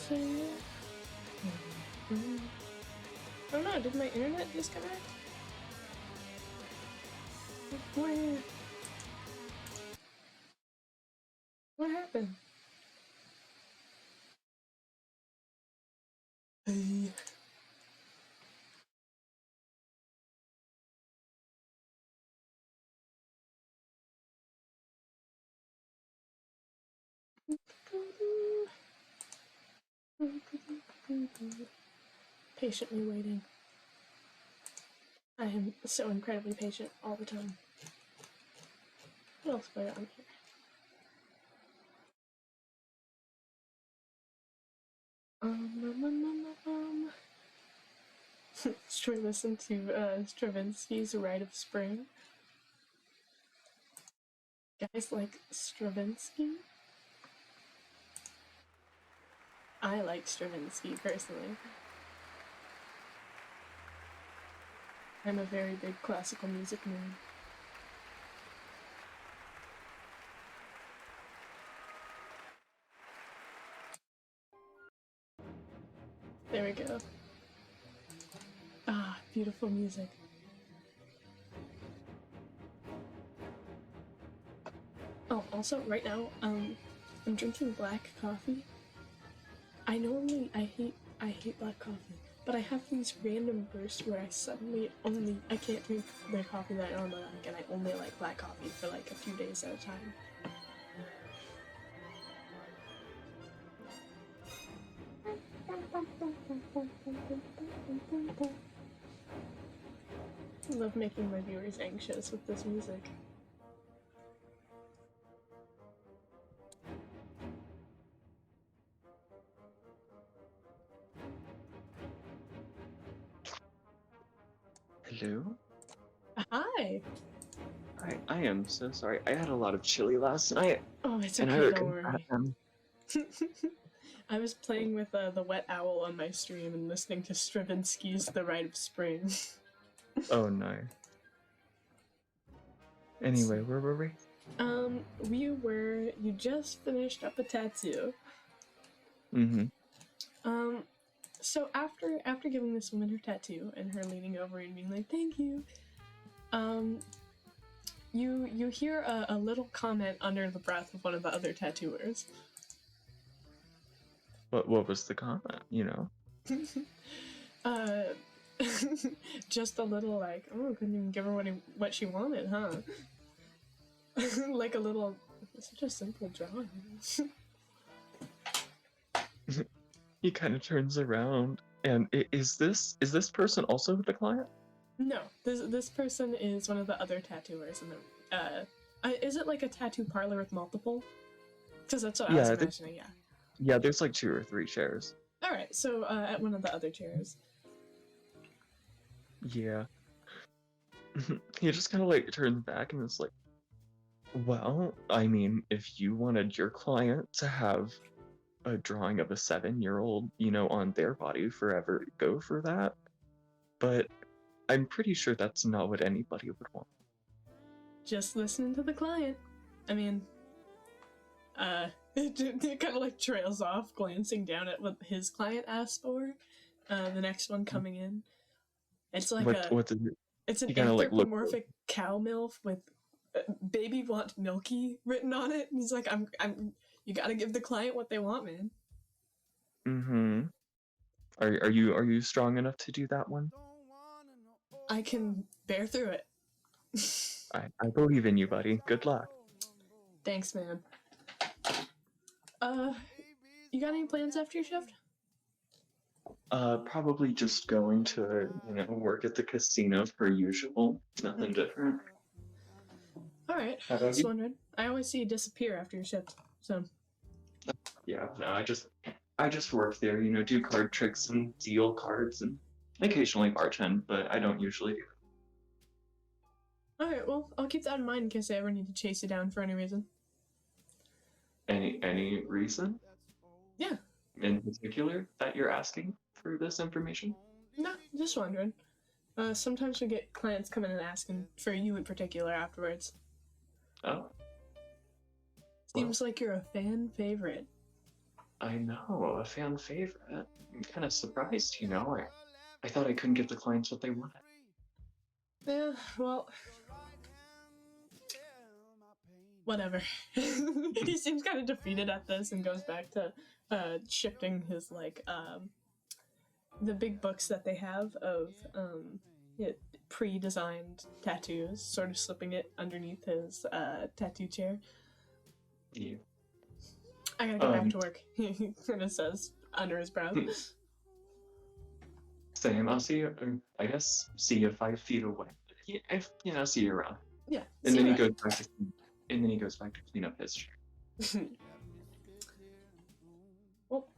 say it. Oh no, did my internet disconnect? What happened? Hey. Patiently waiting. I am so incredibly patient all the time. What else do I got on here? Should we listen to Stravinsky's Rite of Spring? Guys like Stravinsky? I like Stravinsky personally. I'm a very big classical music nerd. There we go. Ah, beautiful music. Oh, also, right now, I'm drinking black coffee. I hate black coffee, but I have these random bursts where I can't drink the coffee that I normally like, and I only like black coffee for like a few days at a time. I love making my viewers anxious with this music. Hello? Hi! I am so sorry. I had a lot of chili last night. Oh, it's and okay, don't worry. Them. I was playing with the Wet Owl on my stream and listening to Stravinsky's The Rite of Spring. Oh, no. Anyway, where were we? You just finished up a tattoo. Mm-hmm. So after giving this woman her tattoo and her leaning over and being like, thank you, you hear a little comment under the breath of one of the other tattooers. What was the comment, you know? Just a little like, oh, couldn't even give her what she wanted, huh? Like a little, such a simple drawing. He kind of turns around, and is this person also the client? No, this person is one of the other tattooers in the. Is it like a tattoo parlor with multiple? Because that's what I was imagining. Yeah. Yeah, there's like 2 or 3 chairs. All right, so at one of the other chairs. Yeah. He just kind of like turns back and is like, well, I mean, if you wanted your client to have a drawing of a 7-year-old, you know, on their body forever, go for that. But I'm pretty sure that's not what anybody would want. Just listening to the client. I mean, it kind of like trails off, glancing down at what his client asked for. The next one coming in. It's like it's an anthropomorphic cow MILF with "baby want milky" written on it, and he's like, "I'm. You gotta give the client what they want, man." Mm-hmm. Are you strong enough to do that one? I can bear through it. I believe in you, buddy. Good luck. Thanks, man. You got any plans after your shift? Probably just going to, you know, work at the casino per usual. Nothing different. Alright, just wondering. I always see you disappear after your shift, so. Yeah, no, I just work there, you know, do card tricks and deal cards and occasionally bartend, but I don't usually do it. Alright, well, I'll keep that in mind in case I ever need to chase you down for any reason. Any reason? Yeah. In particular that you're asking for this information? No, just wondering. Sometimes we get clients coming and asking for you in particular afterwards. Oh. Seems like you're a fan favorite. I know, a fan favorite. I'm kind of surprised, you know. I thought I couldn't give the clients what they wanted. Yeah, well, whatever. He seems kind of defeated at this and goes back to shifting his the big books that they have of pre-designed tattoos, sort of slipping it underneath his tattoo chair. Yeah. I gotta get back to work, he kind of says under his breath. Same. I'll see you. I guess see you 5 feet away. Yeah, see you around. Yeah. And then he goes back to. And then he goes back to clean up his chair. Well,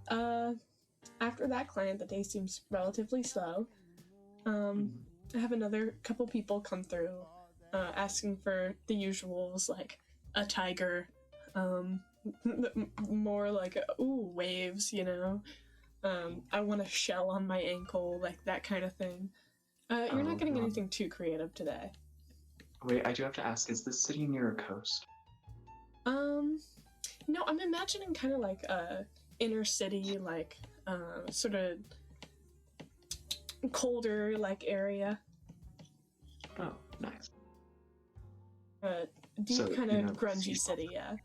after that client, the day seems relatively slow. I have another couple people come through, asking for the usuals, like a tiger, more like, ooh, waves, you know? I want a shell on my ankle, like that kind of thing. You're not getting anything too creative today. Wait, I do have to ask, is this city near a coast? No, I'm imagining kind of like a inner city, like, sort of colder, like, area. Oh, nice. Deep so, kind of grungy city, yeah.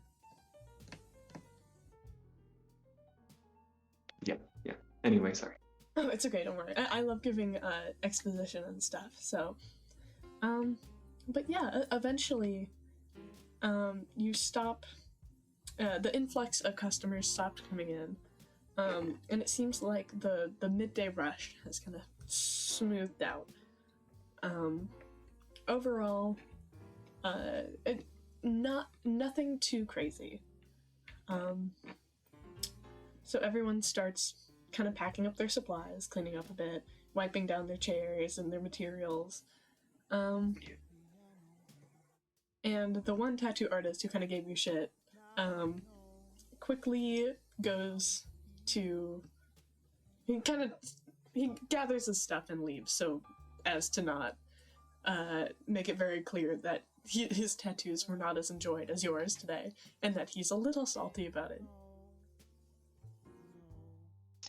Yeah. Anyway, sorry. Oh, it's okay, don't worry. I love giving exposition and stuff, so... but yeah, eventually, you stop... the influx of customers stopped coming in, and it seems like the midday rush has kind of smoothed out. Overall, nothing too crazy. So everyone starts kind of packing up their supplies, cleaning up a bit, wiping down their chairs and their materials. And the one tattoo artist who kind of gave you shit, quickly goes to... He gathers his stuff and leaves, so as to not make it very clear that his tattoos were not as enjoyed as yours today, and that he's a little salty about it.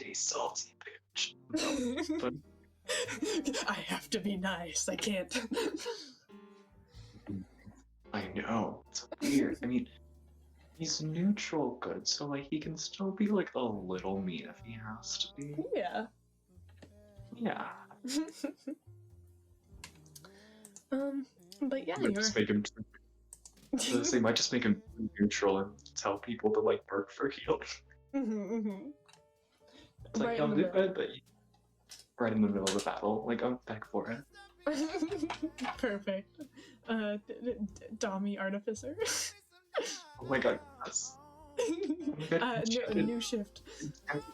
He's salty, bitch. No, but... I have to be nice, I can't. I know, it's weird. I mean, he's neutral good, so like he can still be like a little mean if he has to be. Yeah. Yeah. But yeah, might just make him. They might just make him neutral and tell people to like work for healing. It's like, I'll do it, but right in the middle of the battle, like, I'm back for it. Perfect. Dommy Artificer. Oh my god, yes. New shift.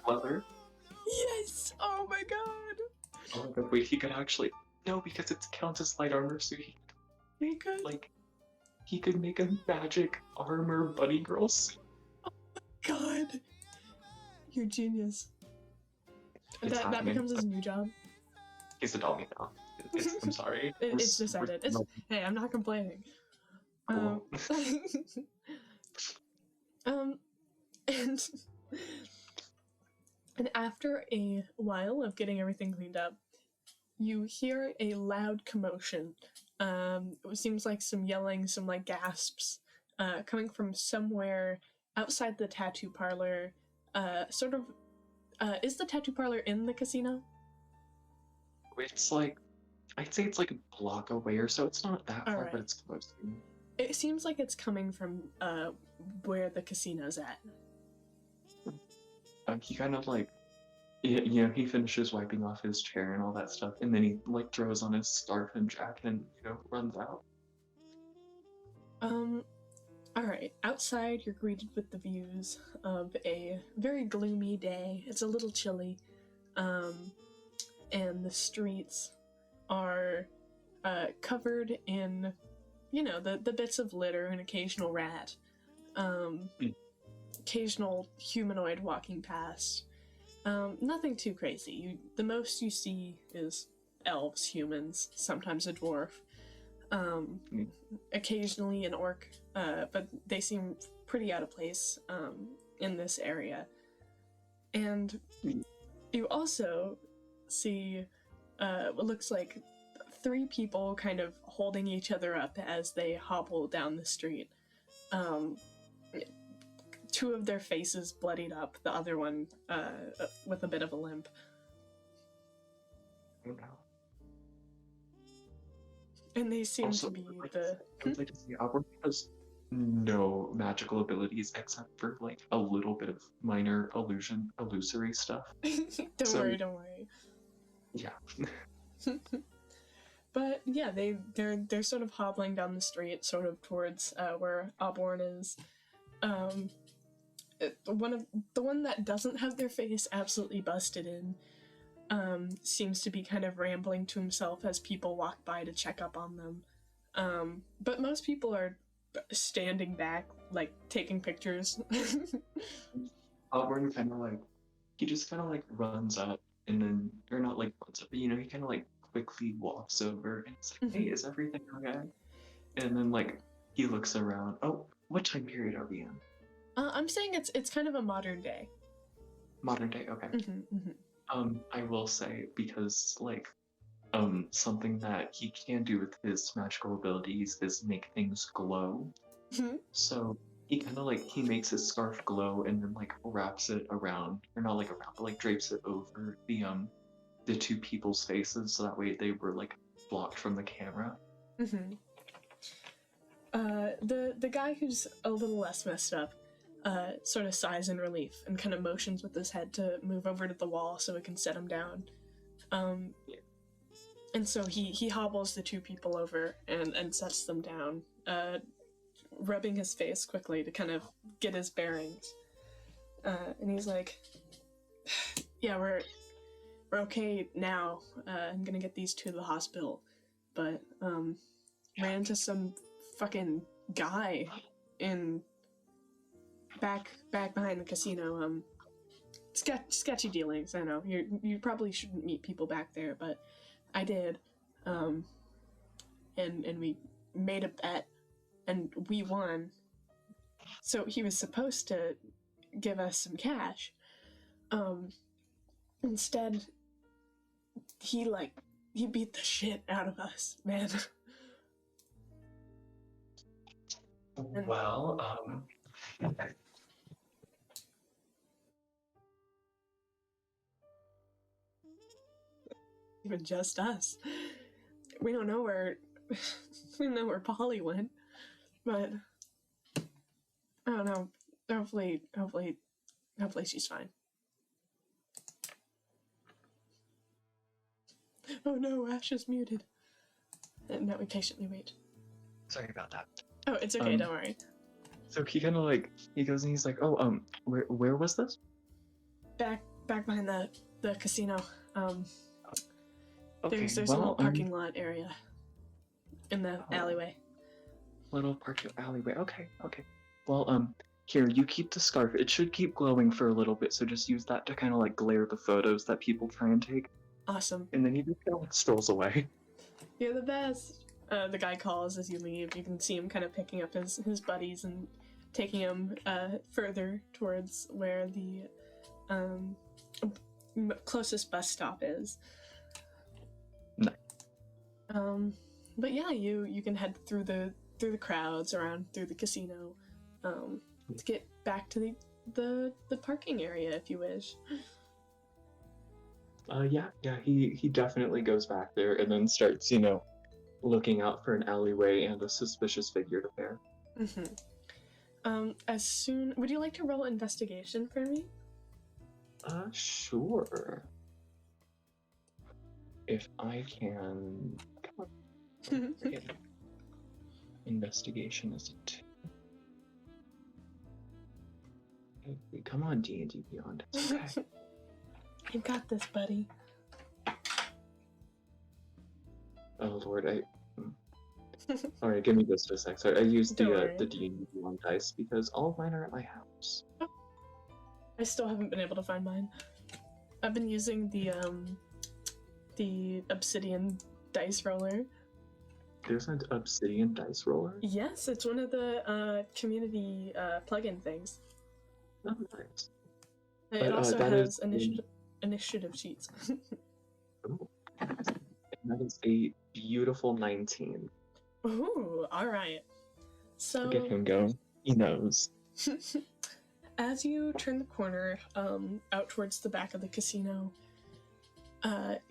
Leather. Yes! Oh my god! Oh my god, wait, he could actually... No, because it counts as light armor, so he could... Like, he could make a magic armor bunny girl suit. Oh my god! You're genius. That becomes his new job. He's a dummy now. I'm sorry. It's decided. Hey, I'm not complaining. Cool. And after a while of getting everything cleaned up, you hear a loud commotion. It seems like some yelling, some like gasps, coming from somewhere outside the tattoo parlor. Is the tattoo parlor in the casino? It's like, I'd say it's like a block away or so. It's not that far, right. But it's close. It seems like it's coming from where the casino's at. He kind of like, you know, he finishes wiping off his chair and all that stuff, and then he like throws on his scarf and jacket and, you know, runs out. Alright, outside you're greeted with the views of a very gloomy day. It's a little chilly, and the streets are covered in, you know, the bits of litter, an occasional rat, occasional humanoid walking past. Nothing too crazy. The most you see is elves, humans, sometimes a dwarf, occasionally an orc, but they seem pretty out of place in this area. And you also see what looks like 3 people kind of holding each other up as they hobble down the street. 2 of their faces bloodied up, the other one with a bit of a limp. Oh no. And they seem also, to be the... I would like to say Auborne has no magical abilities except for like a little bit of minor illusory stuff. Don't worry. Yeah. But yeah, they're sort of hobbling down the street, sort of towards where Auborne is. The one that doesn't have their face absolutely busted in seems to be kind of rambling to himself as people walk by to check up on them. But most people are standing back, like taking pictures. Auburn kind of like, he just kind of like runs up and then, or not like runs up, but he kind of like quickly walks over and it's like, hey, is everything okay? And then like he looks around. Oh, what time period are we in? I'm saying it's kind of a modern day. Modern day, okay. I will say, because like something that he can do with his magical abilities is make things glow. So he kind of like, he makes his scarf glow and then like wraps it around, or not like around, but like drapes it over the 2 people's faces, so that way they were like blocked from the camera. The guy who's a little less messed up sort of sighs in relief and kind of motions with his head to move over to the wall so it can set him down. And so he hobbles the 2 people over and sets them down, rubbing his face quickly to kind of get his bearings. And he's like, yeah, we're okay now. I'm gonna get these 2 to the hospital. But ran into some fucking guy in back behind the casino. Sketchy dealings, I know. You probably shouldn't meet people back there, but I did. And we made a bet, and we won. So he was supposed to give us some cash. Instead, he beat the shit out of us, man. Well, even just us. We don't know where Polly went, but I don't know. Hopefully she's fine. Oh no, Ash is muted. And now we patiently wait. Sorry about that. Oh, it's okay, don't worry. So he kind of like, he goes and he's like, oh, where was this? Back behind the casino. Okay, there's a little parking lot area in the alleyway. Little parking alleyway. Okay. Well, here, you keep the scarf. It should keep glowing for a little bit, so just use that to kind of like glare the photos that people try and take. Awesome. And then he just kind of like strolls away. You're the best. The guy calls as you leave. You can see him kind of picking up his buddies and taking them further towards where the closest bus stop is. Nice. But yeah, you can head through the crowds around through the casino to get back to the parking area if you wish. Yeah, he definitely goes back there and then starts, looking out for an alleyway and a suspicious figure to pair. Would you like to roll investigation for me? Sure. If I can... Come on. Investigation is a 2. Come on, D&D Beyond. It's okay. You got this, buddy. Oh, Lord, Alright, give me just a sec. Sorry, I used the D&D Beyond dice because all of mine are at my house. I still haven't been able to find mine. I've been using the Obsidian dice roller. There's an Obsidian dice roller? Yes, it's one of the community plugin things. Oh, nice. It also has initiative sheets. That is a beautiful 19. Ooh, all right. So look at him go. He knows. As you turn the corner out towards the back of the casino,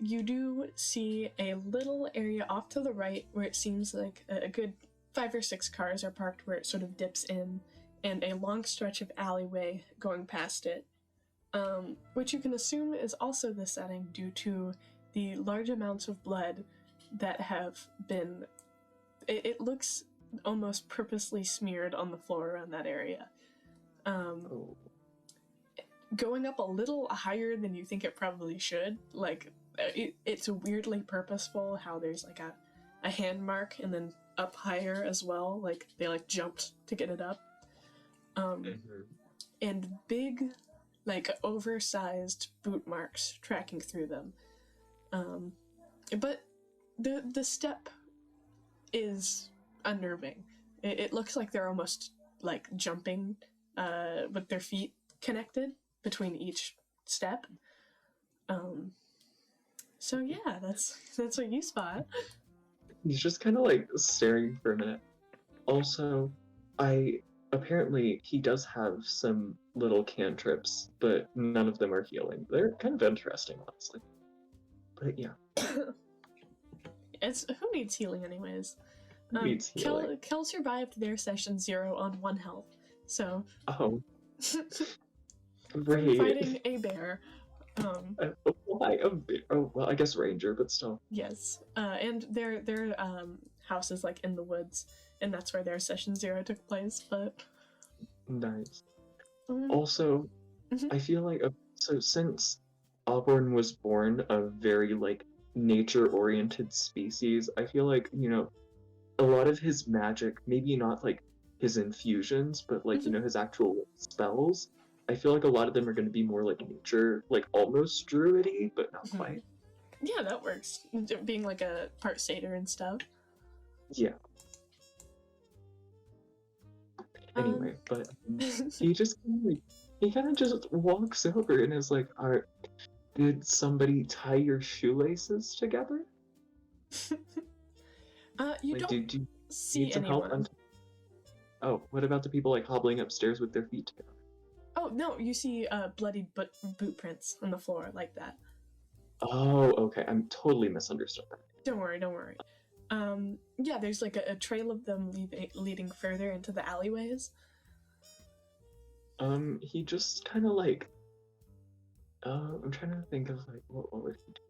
you do see a little area off to the right where it seems like a good 5 or 6 cars are parked, where it sort of dips in, and a long stretch of alleyway going past it, which you can assume is also the setting due to the large amounts of blood that have been... It looks almost purposely smeared on the floor around that area. Going up a little higher than you think it probably should, like, it's weirdly purposeful how there's like a hand mark and then up higher as well, like they like jumped to get it up. And big, like oversized boot marks tracking through them. But the step is unnerving. It looks like they're almost like jumping with their feet connected between each step. So yeah, that's what you spot. He's just kind of like staring for a minute. Also, apparently he does have some little cantrips, but none of them are healing. They're kind of interesting, honestly. But yeah. Who needs healing anyways? Who needs healing? Kel survived their session 0 on 1 health, so... Oh. From fighting a bear. Why a bear? Oh, well, I guess ranger, but still. Yes, and their house is like in the woods, and that's where their session 0 took place, but... Nice. Also, I feel like, so since Auborne was born a very, like, nature-oriented species, I feel like, you know, a lot of his magic, maybe not, like, his infusions, but, like, you know, his actual spells, I feel like a lot of them are going to be more, like, nature, like, almost druid-y, but not quite. Yeah, that works. Being, like, a part satyr and stuff. Yeah. Anyway, but he just kind of just walks over and is like, did somebody tie your shoelaces together? You like, don't do you see need some anyone. help? Oh, what about the people like hobbling upstairs with their feet together? Oh, no, you see bloody boot prints on the floor like that. Oh, okay. I'm totally misunderstood. Don't worry. Yeah, there's like a trail of them leading further into the alleyways. He just kind of like... I'm trying to think of like, what would he do?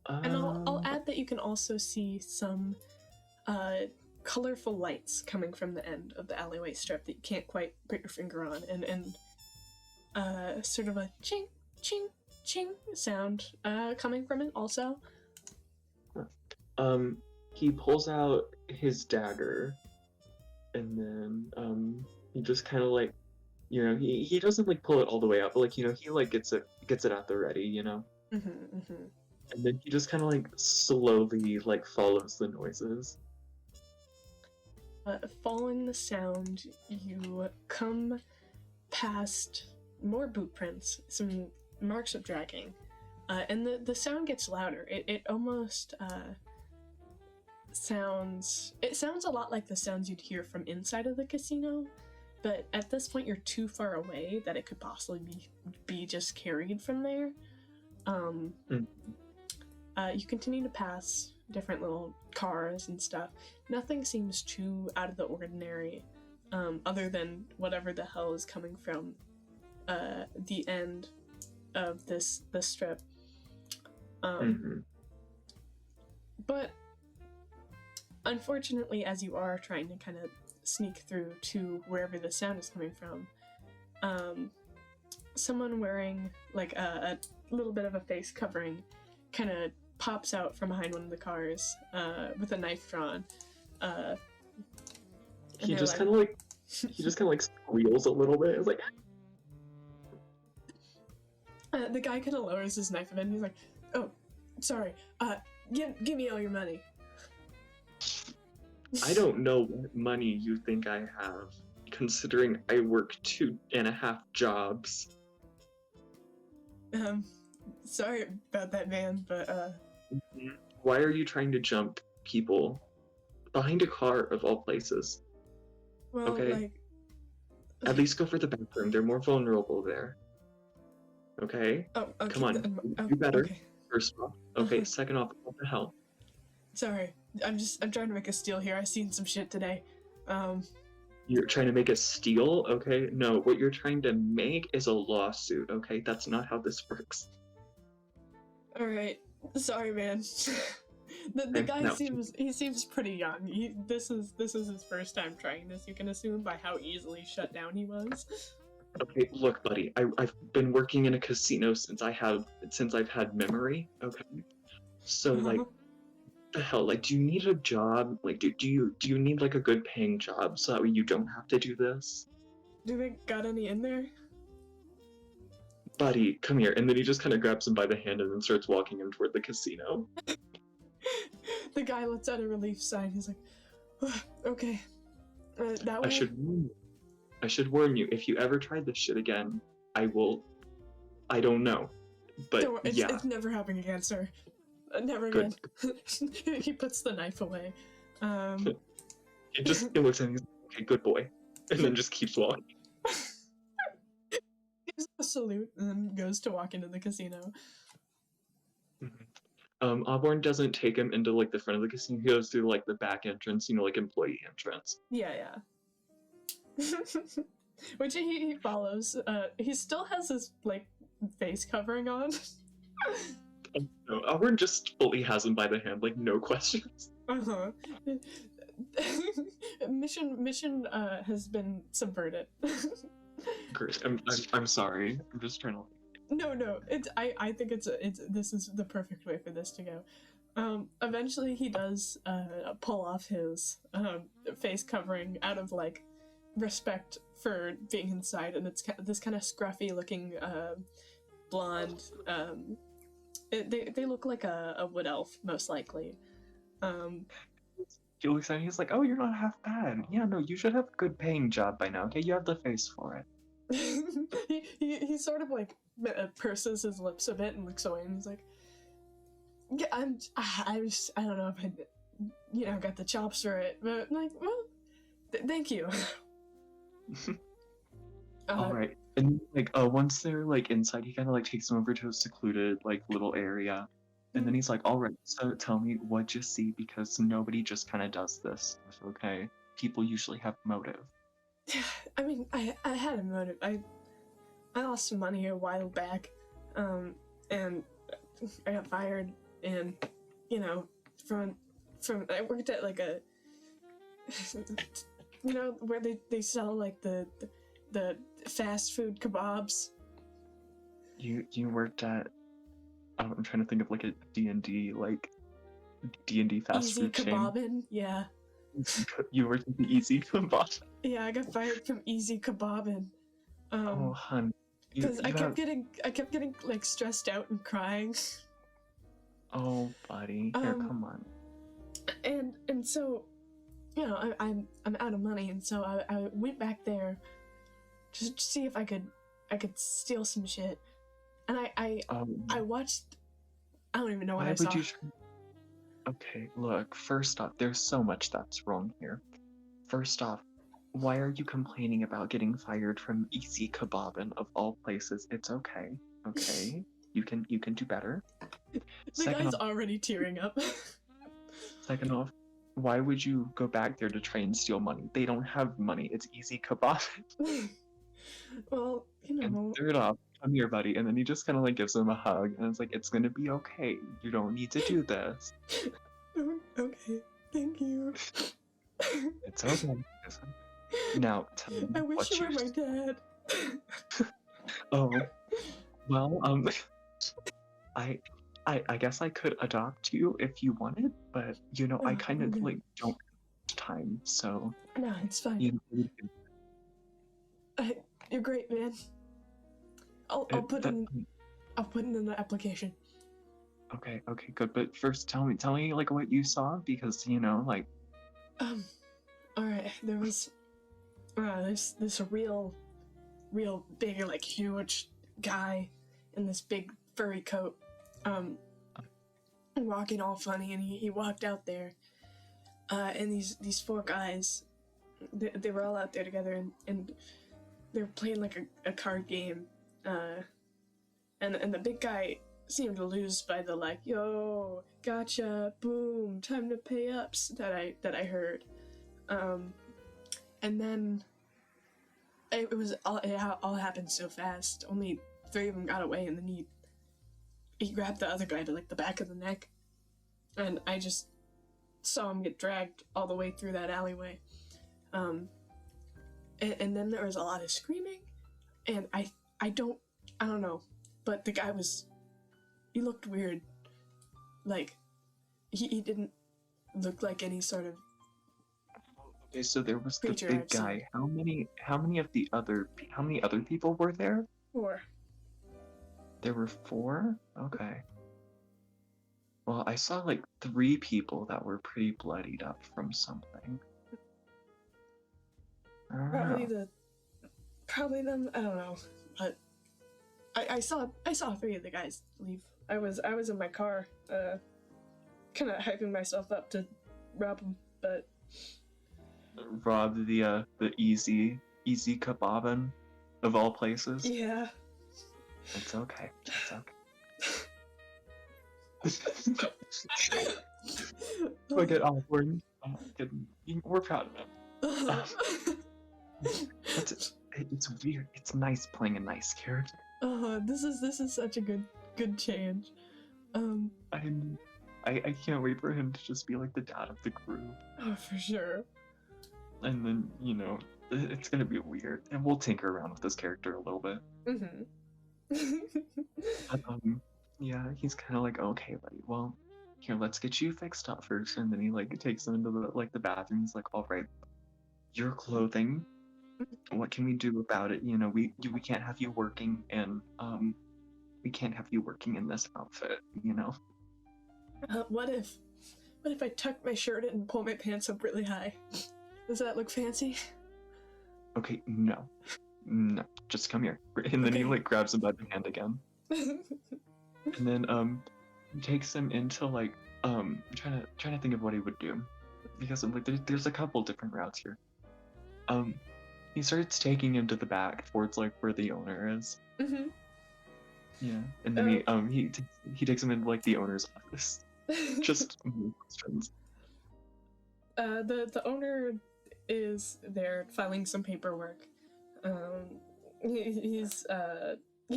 And I'll add that you can also see some colorful lights coming from the end of the alleyway strip that you can't quite put your finger on, and sort of a ching, ching, ching sound coming from it also. He pulls out his dagger, and then he just kind of like, you know, he doesn't like pull it all the way out, but like, you know, he like gets it at the ready, you know. And then he just kind of like slowly like follows the noises. Following the sound, you come past more boot prints, some marks of dragging, and the sound gets louder. It almost sounds a lot like the sounds you'd hear from inside of the casino, but at this point you're too far away that it could possibly be just carried from there. You continue to pass different little cars and stuff. Nothing seems too out of the ordinary, other than whatever the hell is coming from the end of this strip. But unfortunately, as you are trying to kind of sneak through to wherever the sound is coming from, someone wearing like a little bit of a face covering kind of pops out from behind one of the cars with a knife drawn. He just kind of like squeals a little bit. It's like the guy kind of lowers his knife and he's like, "Oh, sorry. Give me all your money." I don't know what money you think I have, considering I work 2.5 jobs. Sorry about that, man, but Why are you trying to jump people behind a car of all places? well, Okay? like, At least go for the bathroom. They're more vulnerable there. Okay? oh, okay, Come on. oh, Do better. okay. First off. Okay, second off, what the hell? Sorry, I'm trying to make a steal here. I seen some shit today. You're trying to make a steal, okay? No, what you're trying to make is a lawsuit, okay? That's not how this works. All right, sorry, man. the guy seems pretty young. This is his first time trying this. You can assume by how easily shut down he was. Okay, look, buddy. I've been working in a casino since I've had memory. Okay, so like, the hell, like, do you need a job? Like, do you need like a good paying job so that way you don't have to do this? Do they got any in there? Buddy, come here. And then he just kind of grabs him by the hand and then starts walking him toward the casino. The guy lets out a relief sign. He's like, oh, okay. That way? I should warn you, if you ever try this shit again, I don't know. But don't worry, it's never happening again, sir. Never again. He puts the knife away. He looks at him, he's like, okay, good boy. And then just keeps walking. Gives a salute and then goes to walk into the casino. Auborne doesn't take him into like the front of the casino. He goes through like the back entrance, like employee entrance. Yeah. Which he follows. He still has his like face covering on. No, Auburn just fully has him by the hand, like no questions. Mission has been subverted. Great. I'm sorry. I'm just trying to. No. I think this is the perfect way for this to go. Eventually he does pull off his face covering out of like respect for being inside, and it's this kind of scruffy looking blonde. They look like a wood elf, most likely. He looks at me, he's like, oh, you're not half bad. Yeah, no, you should have a good paying job by now, okay? You have the face for it. he sort of like purses his lips a bit and looks away, and he's like, yeah, I don't know if I got the chops for it, but like, well, thank you. All right. And like once they're like inside, he kind of like takes them over to a secluded like little area, and then he's like, all right, so tell me what you see, because nobody just kind of does this, okay? People usually have motive. I mean, I had a motive. I lost some money a while back, and I got fired, and from I worked at like a where they sell like the fast food kebabs. You worked at, I'm trying to think of like a D&D fast Easy food chain. Kebabin', yeah. You worked at the Easy Kebab. Yeah, I got fired from Easy Kebabin'. Oh, hun. Because I kept getting like stressed out and crying. Oh, buddy, here, come on. And so, I'm out of money, and so I went back there just to see if I could steal some shit, and I watched. I don't even know what I saw. Okay, look. First off, there's so much that's wrong here. First off, why are you complaining about getting fired from Easy Kebabin' of all places? It's okay. Okay, you can do better. The guy's already tearing up. Second off, why would you go back there to try and steal money? They don't have money. It's Easy Kebabin'. Well, And third off, come here, buddy. And then he just kind of like gives him a hug, and it's like, it's gonna be okay. You don't need to do this. Okay, thank you. It's okay. Now, tell me I wish you were my dad. Oh, well, I guess I could adopt you if you wanted, but I kind of like don't have time, so. No, it's fine. You're great, man. I'll put in the application. Okay, good. But first, tell me like what you saw, because like All right. There was this real big, like, huge guy in this big furry coat, walking all funny, and he walked out there, and these four guys, they were all out there together, and they were playing like a card game, and the big guy seemed to lose by the, like, yo, gotcha, boom, time to pay ups that I heard, and then it all happened so fast. Only 3 of them got away, and then he grabbed the other guy to, like, the back of the neck, and I just saw him get dragged all the way through that alleyway. And then there was a lot of screaming, and I don't know, but the guy he looked weird. Like, he didn't look like any sort of Okay, so there was the creature big I've seen. guy. How many other people were there? 4. There were 4? Okay. Well, I saw like 3 people that were pretty bloodied up from something. Probably them. I don't know, but I saw 3 of the guys leave. I was in my car, kind of hyping myself up to rob them, but rob the easy kebabin of all places. Yeah. It's okay. Look at Auborne. We're proud of him. It's weird. It's nice playing a nice character. This is such a good change. I can't wait for him to just be like the dad of the group. Oh, for sure. And then, it's gonna be weird, and we'll tinker around with this character a little bit. But, yeah, he's kind of like, okay, buddy, well, here, let's get you fixed up first, and then he like takes him into the bathroom. He's like, all right, your clothing, what can we do about it? We can't have you working in this outfit, What if I tuck my shirt in and pull my pants up really high? Does that look fancy? Okay, no, just come here. And then he like grabs him by the hand again. And then he takes him into like I'm trying to think of what he would do, because I'm like there's a couple different routes here. He starts taking him to the back towards like where the owner is. Yeah, and then he takes him into like the owner's office. Just more questions. The owner is there filing some paperwork. He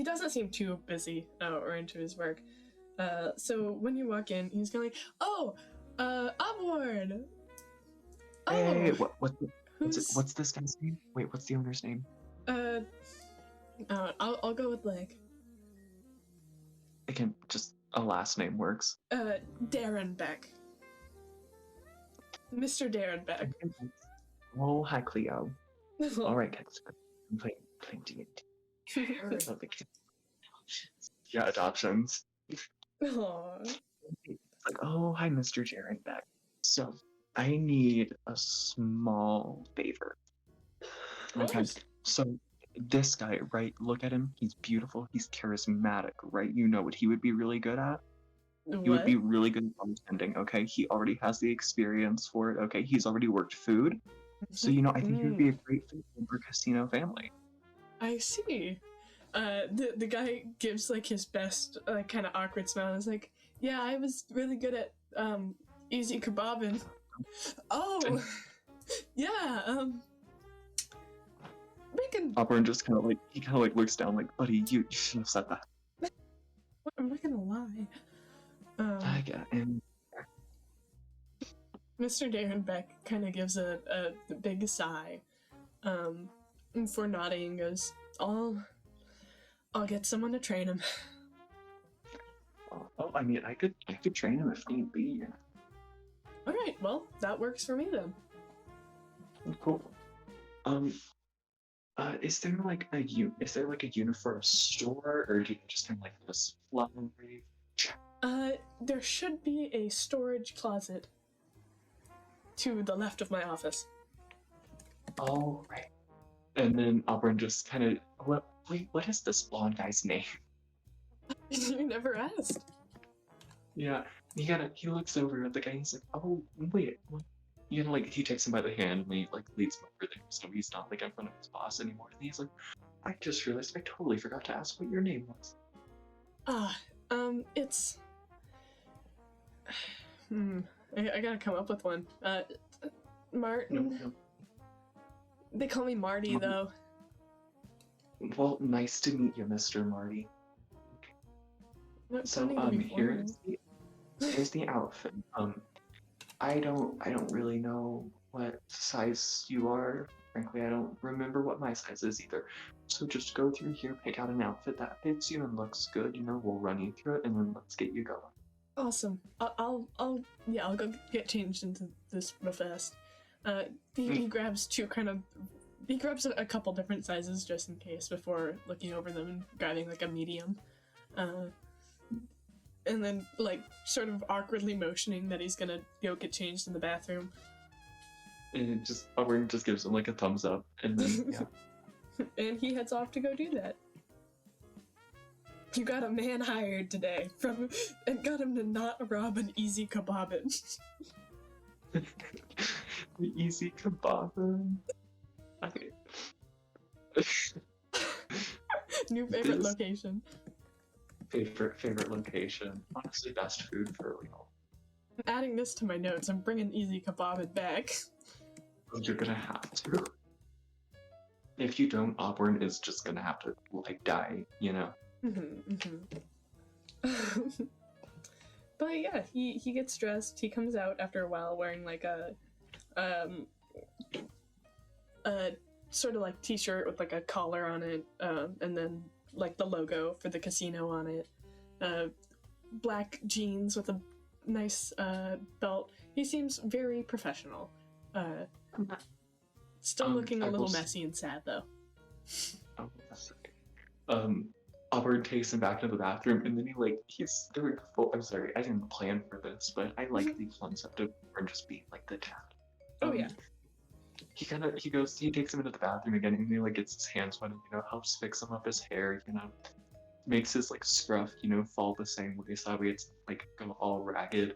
doesn't seem too busy or into his work. So when you walk in, he's going like, "Oh, Auborne." Hey, what's this guy's name? Wait, what's the owner's name? I'll go with like. Again, just a last name works. Darren Beck. Mr. Darren Beck. Oh, hi, Cleo. All right, guys. I'm playing D&D. Yeah, adoptions. Aww. It's like, oh, hi, Mr. Darren Beck. So, I need a small favor. Okay, so this guy, right? Look at him. He's beautiful. He's charismatic, right? You know what he would be really good at? He would be really good at bartending, okay? He already has the experience for it, okay? He's already worked food. So, I think he would be a great fit for a casino family. I see. The guy gives like his best kind of awkward smile. He's like, yeah, I was really good at easy kebabin. Oh, yeah. Auburn just kind of like looks down like, buddy, you shouldn't have said that. I'm not gonna lie. I get him. Mr. Darren Beck kind of gives a big sigh, for nodding and goes, I'll get someone to train him. Oh, I mean, I could train him if need be. All right, well, that works for me then. Cool. Is there like a uniform store, or do you just kind of like this flurry? There should be a storage closet. to the left of my office. Oh, right. And then Auburn just kind of, what is this blonde guy's name? You never asked. Yeah, he looks over at the guy and he's like, oh, wait. He takes him by the hand and he, leads him over there so he's not, in front of his boss anymore. And he's like, I just realized I totally forgot to ask what your name was. It's... I gotta come up with one. Martin? No. They call me Marty, though. Well, nice to meet you, Mr. Marty. So, here's the outfit. I don't really know what size you are. Frankly, I don't remember what my size is either. So just go through here, pick out an outfit that fits you and looks good. We'll run you through it, and then let's get you going. Awesome. I'll go get changed into this real fast. He grabs he grabs a couple different sizes just in case before looking over them and grabbing a medium. And then sort of awkwardly motioning that he's gonna go get changed in the bathroom. And Auburn just gives him a thumbs up, and then yeah. And he heads off to go do that. You got a man hired today and got him to not rob an easy kebabin. The easy kebabin. Okay. New favorite location. Favorite location. Honestly, best food for real. I'm adding this to my notes. I'm bringing easy kebabin back. You're gonna have to. If you don't, Auburn is just gonna have to die. But yeah, he gets dressed. He comes out after a while wearing a sort of t-shirt with a collar on it, and then the logo for the casino on it. Black jeans with a nice belt. He seems very professional. Still looking a little messy and sad though. Oh, that's okay. Auburn takes him back to the bathroom, and then he's doing full. I'm sorry, I didn't plan for this, but I like the concept of Auburn just being the dad. Oh yeah. He takes him into the bathroom again, and he gets his hands wet, and helps fix him up his hair, makes his scruff, fall the same way, so that way it's go all ragged.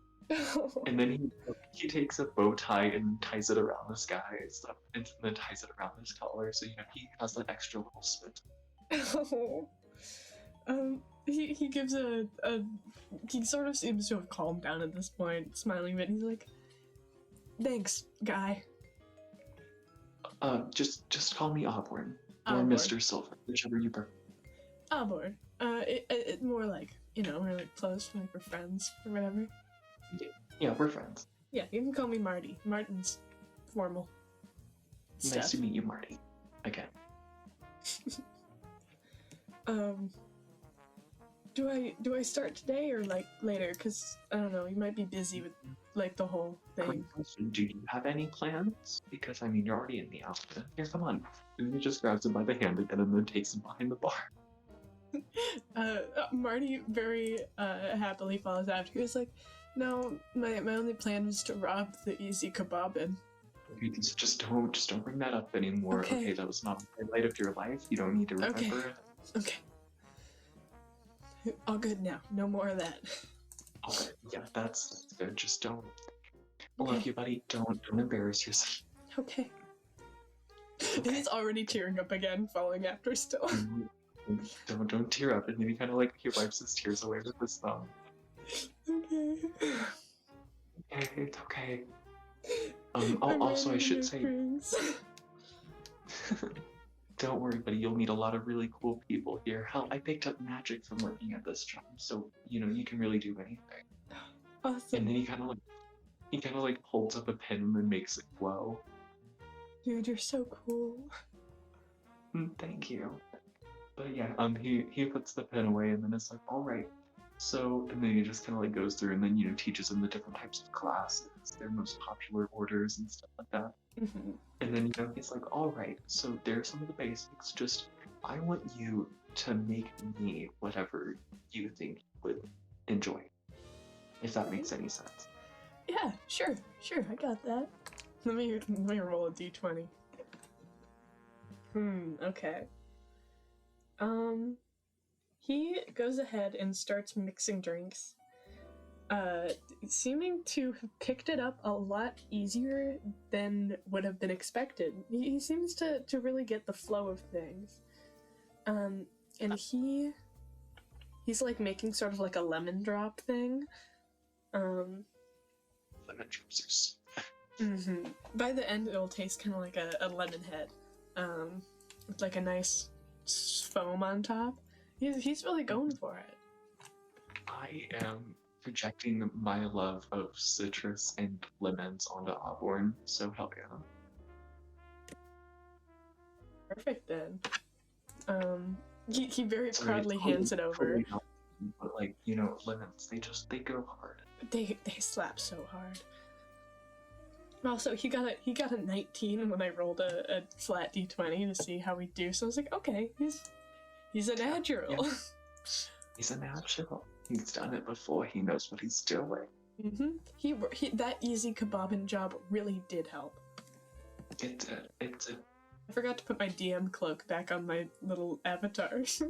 And then he takes a bow tie and ties it around this guy and stuff, and then ties it around his collar, so he has that extra little spit. He gives he sort of seems to have calmed down at this point, smiling a bit. He's like, "Thanks, guy." Just call me Auburn or Auburn. Mr. Silver, whichever you prefer. Auburn. It more we're close, we're friends or whatever. Yeah, we're friends. Yeah, you can call me Marty. Martin's formal. Nice to meet you, Marty. Again. Do I start today or later? Cause I don't know, you might be busy with the whole thing. Do you have any plans? Because you're already in the outfit. Here, come on. And then he just grabs him by the hand again and then takes him behind the bar. Marty very happily follows after. He's like, no, my only plan was to rob the easy kebabin. Just don't bring that up anymore. Okay, that was not the highlight of your life. You don't need to remember it. Okay. All good now. No more of that. Okay, yeah, that's good. Just don't. I love you, buddy. Don't embarrass yourself. Okay. He's already tearing up again, following after still. Don't tear up, and then he wipes his tears away with his thumb. Okay. Okay, it's okay. Also, I should say. Don't worry, buddy. You'll meet a lot of really cool people here. Hell, I picked up magic from working at this job, so you can really do anything. Awesome. And then he kind of holds up a pen and then makes it glow. Dude, you're so cool. Thank you. But yeah, he puts the pen away and then it's like, all right. So, and then he just kind of goes through and then teaches them the different types of classes, their most popular orders and stuff like that. Mm-hmm. And then he's like, all right, so there's some of the basics. Just I want you to make me whatever you think you would enjoy, if that makes any sense. Yeah, sure, I got that. Let me roll a d20. Okay. He goes ahead and starts mixing drinks. Seeming to have picked it up a lot easier than would have been expected. He seems to really get the flow of things. And he's like making sort of like a lemon drop thing. Lemon drops. By the end, it'll taste kind of like a lemon head, with like a nice foam on top. He's really going for it. I am projecting my love of citrus and lemons onto Auborne, so hell yeah. Perfect then. He very proudly hands it over. But like, lemons, they go hard. They slap so hard. Also, he got a 19 when I rolled a flat d20 to see how we do. So I was like, okay, he's a natural. Yeah. He's a natural. He's done it before. He knows what he's doing. He that easy kebabin job really did help. It did. I forgot to put my DM cloak back on my little avatar. Okay.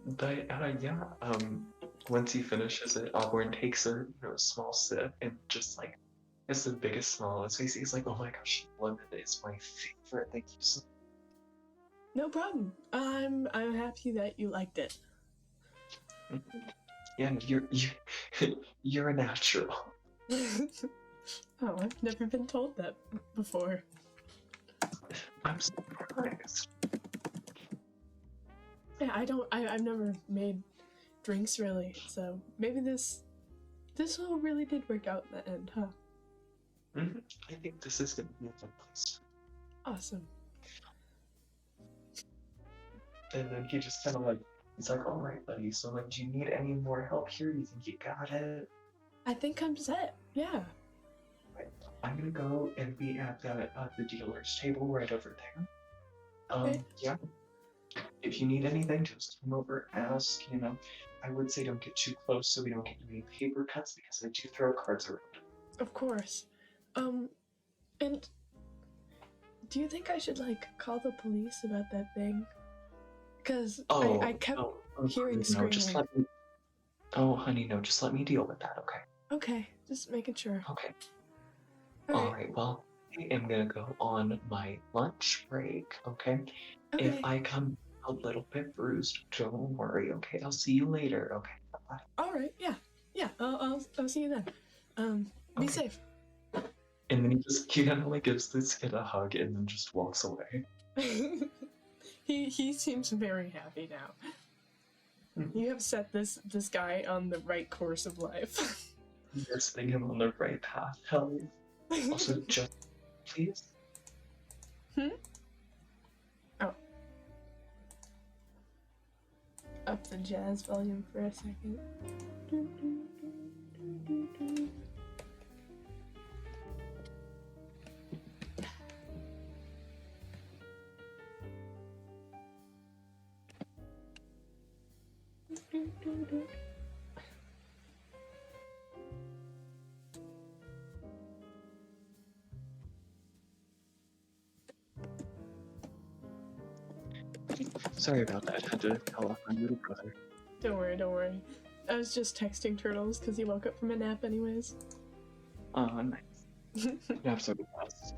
But yeah. Once he finishes it, Auburn takes a small sip and just like has the biggest smile on his face. He's like, "Oh my gosh, lemon is my favorite. Thank you so much." No problem. I'm happy that you liked it. Yeah, you're a natural. Oh, I've never been told that before. I'm surprised. Yeah, I've never made drinks really, so maybe this all really did work out in the end, huh? I think this is gonna be a fun place. Awesome. And then he just kind of he's like, "All right, buddy. So do you need any more help here? You think you got it?" I think I'm set. Yeah. Right. I'm gonna go and be at the dealer's table right over there. Okay. Yeah. If you need anything, just come over, ask. I would say don't get too close so we don't get any paper cuts because I do throw cards around. Of course. And do you think I should call the police about that thing? Because I kept hearing screaming. Just let me. Oh, honey, no, just let me deal with that, okay? Okay, just making sure. Okay. All right. Well, I am gonna go on my lunch break, okay? If I come a little bit bruised, don't worry, okay? I'll see you later, okay? Bye. All right. Yeah. I'll see you then. Be safe. And then he kind of gives this kid a hug and then just walks away. He seems very happy now. You have set this guy on the right course of life. You're setting him on the right path. Hell yeah. Also, just please. Oh. Up the jazz volume for a second. Sorry about that. I had to call off my little brother. Don't worry. I was just texting Turtles because he woke up from a nap anyways. Oh, nice. Naps are the best.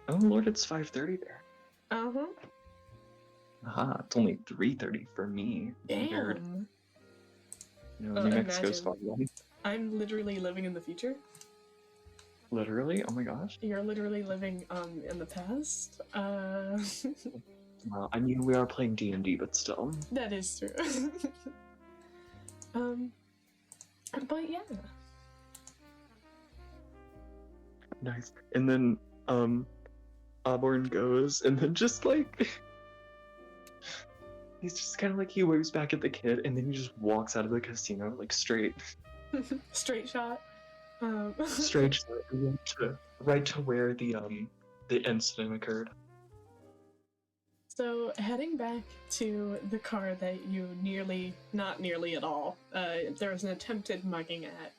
Oh Lord, it's 5:30 there. Uh-huh. Aha, it's only 3:30 for me. Damn. Weird. New Mexico's far away. I'm literally living in the future. Literally? Oh my gosh. You're literally living in the past. Well, I mean, we are playing D&D, but still. That is true. But yeah. Nice. And then Auburn goes and then just he's just kind of he waves back at the kid and then he just walks out of the casino straight. Straight shot. Straight shot right to where the incident occurred. So heading back to the car that you not nearly at all, there was an attempted mugging at.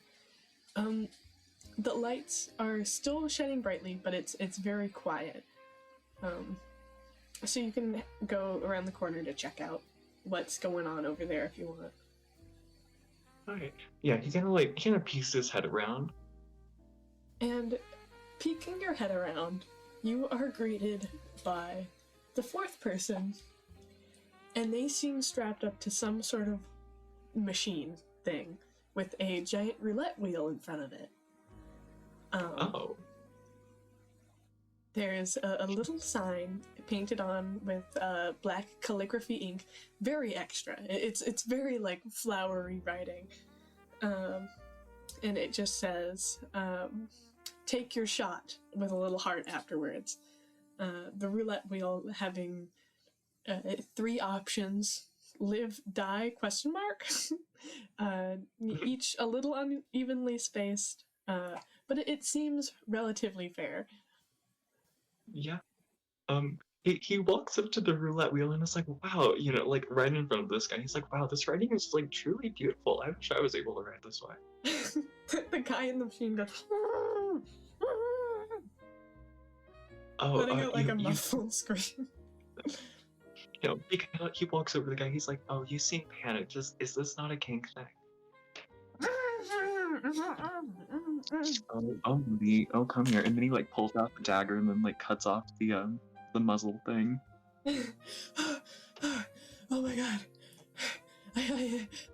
The lights are still shining brightly, but it's very quiet. So you can go around the corner to check out what's going on over there if you want. Okay. Yeah, he kind of peeks his head around. And peeking your head around, you are greeted by the fourth person, and they seem strapped up to some sort of machine thing with a giant roulette wheel in front of it. There's a little sign painted on with black calligraphy ink, very extra. It's very like flowery writing, and it just says, "Take your shot," with a little heart afterwards. The roulette wheel having 3 options: live, die, ? Each a little unevenly spaced, but it seems relatively fair. Yeah. He walks up to the roulette wheel and is like, wow, like right in front of this guy. He's like, wow, this writing is like truly beautiful. I wish I was able to write this way. The guy in the machine goes, letting out like a muffled scream. He walks over to the guy. He's like, oh, you seem panicked. Is this not a kink thing? Oh, come here. And then he like pulls out the dagger and then like cuts off the muzzle thing. Oh my god.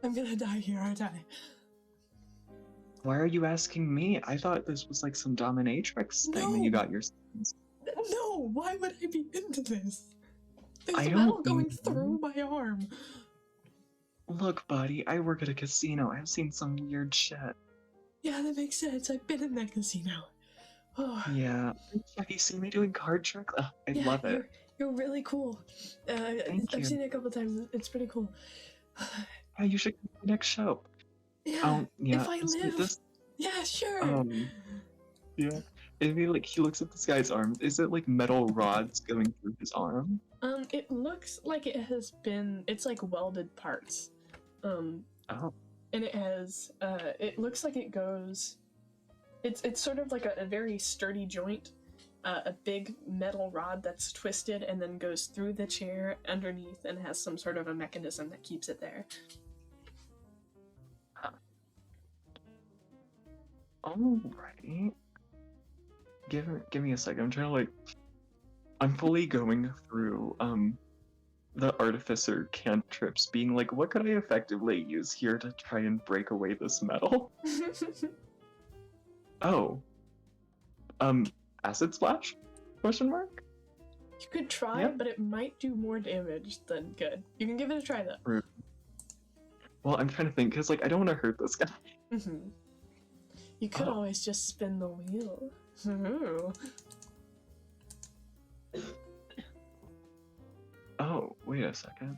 I'm gonna die here, aren't I? Why are you asking me? I thought this was like some dominatrix thing that you got your sons. No, why would I be into this? There's a metal going through my arm. Look, buddy, I work at a casino. I've seen some weird shit. Yeah, that makes sense. I've been in that casino. Oh. Yeah. Have you seen me doing card tricks? I love it. You're really cool. I've seen it a couple times. It's pretty cool. Yeah, you should come to the next show. Yeah, if I live. Yeah, sure. Yeah. And he looks at this guy's arm. Is it like metal rods going through his arm? It looks like it's like welded parts. And it has, it looks like it goes, it's sort of like a very sturdy joint, a big metal rod that's twisted and then goes through the chair underneath and has some sort of a mechanism that keeps it there. Alright. Give me a second. I'm fully going through, the artificer cantrips, being like, what could I effectively use here to try and break away this metal? Acid splash? ? You could try, but it might do more damage than good. You can give it a try though. Rude. Well, I'm trying to think, because like I don't want to hurt this guy. You could always just spin the wheel. Oh, wait a second.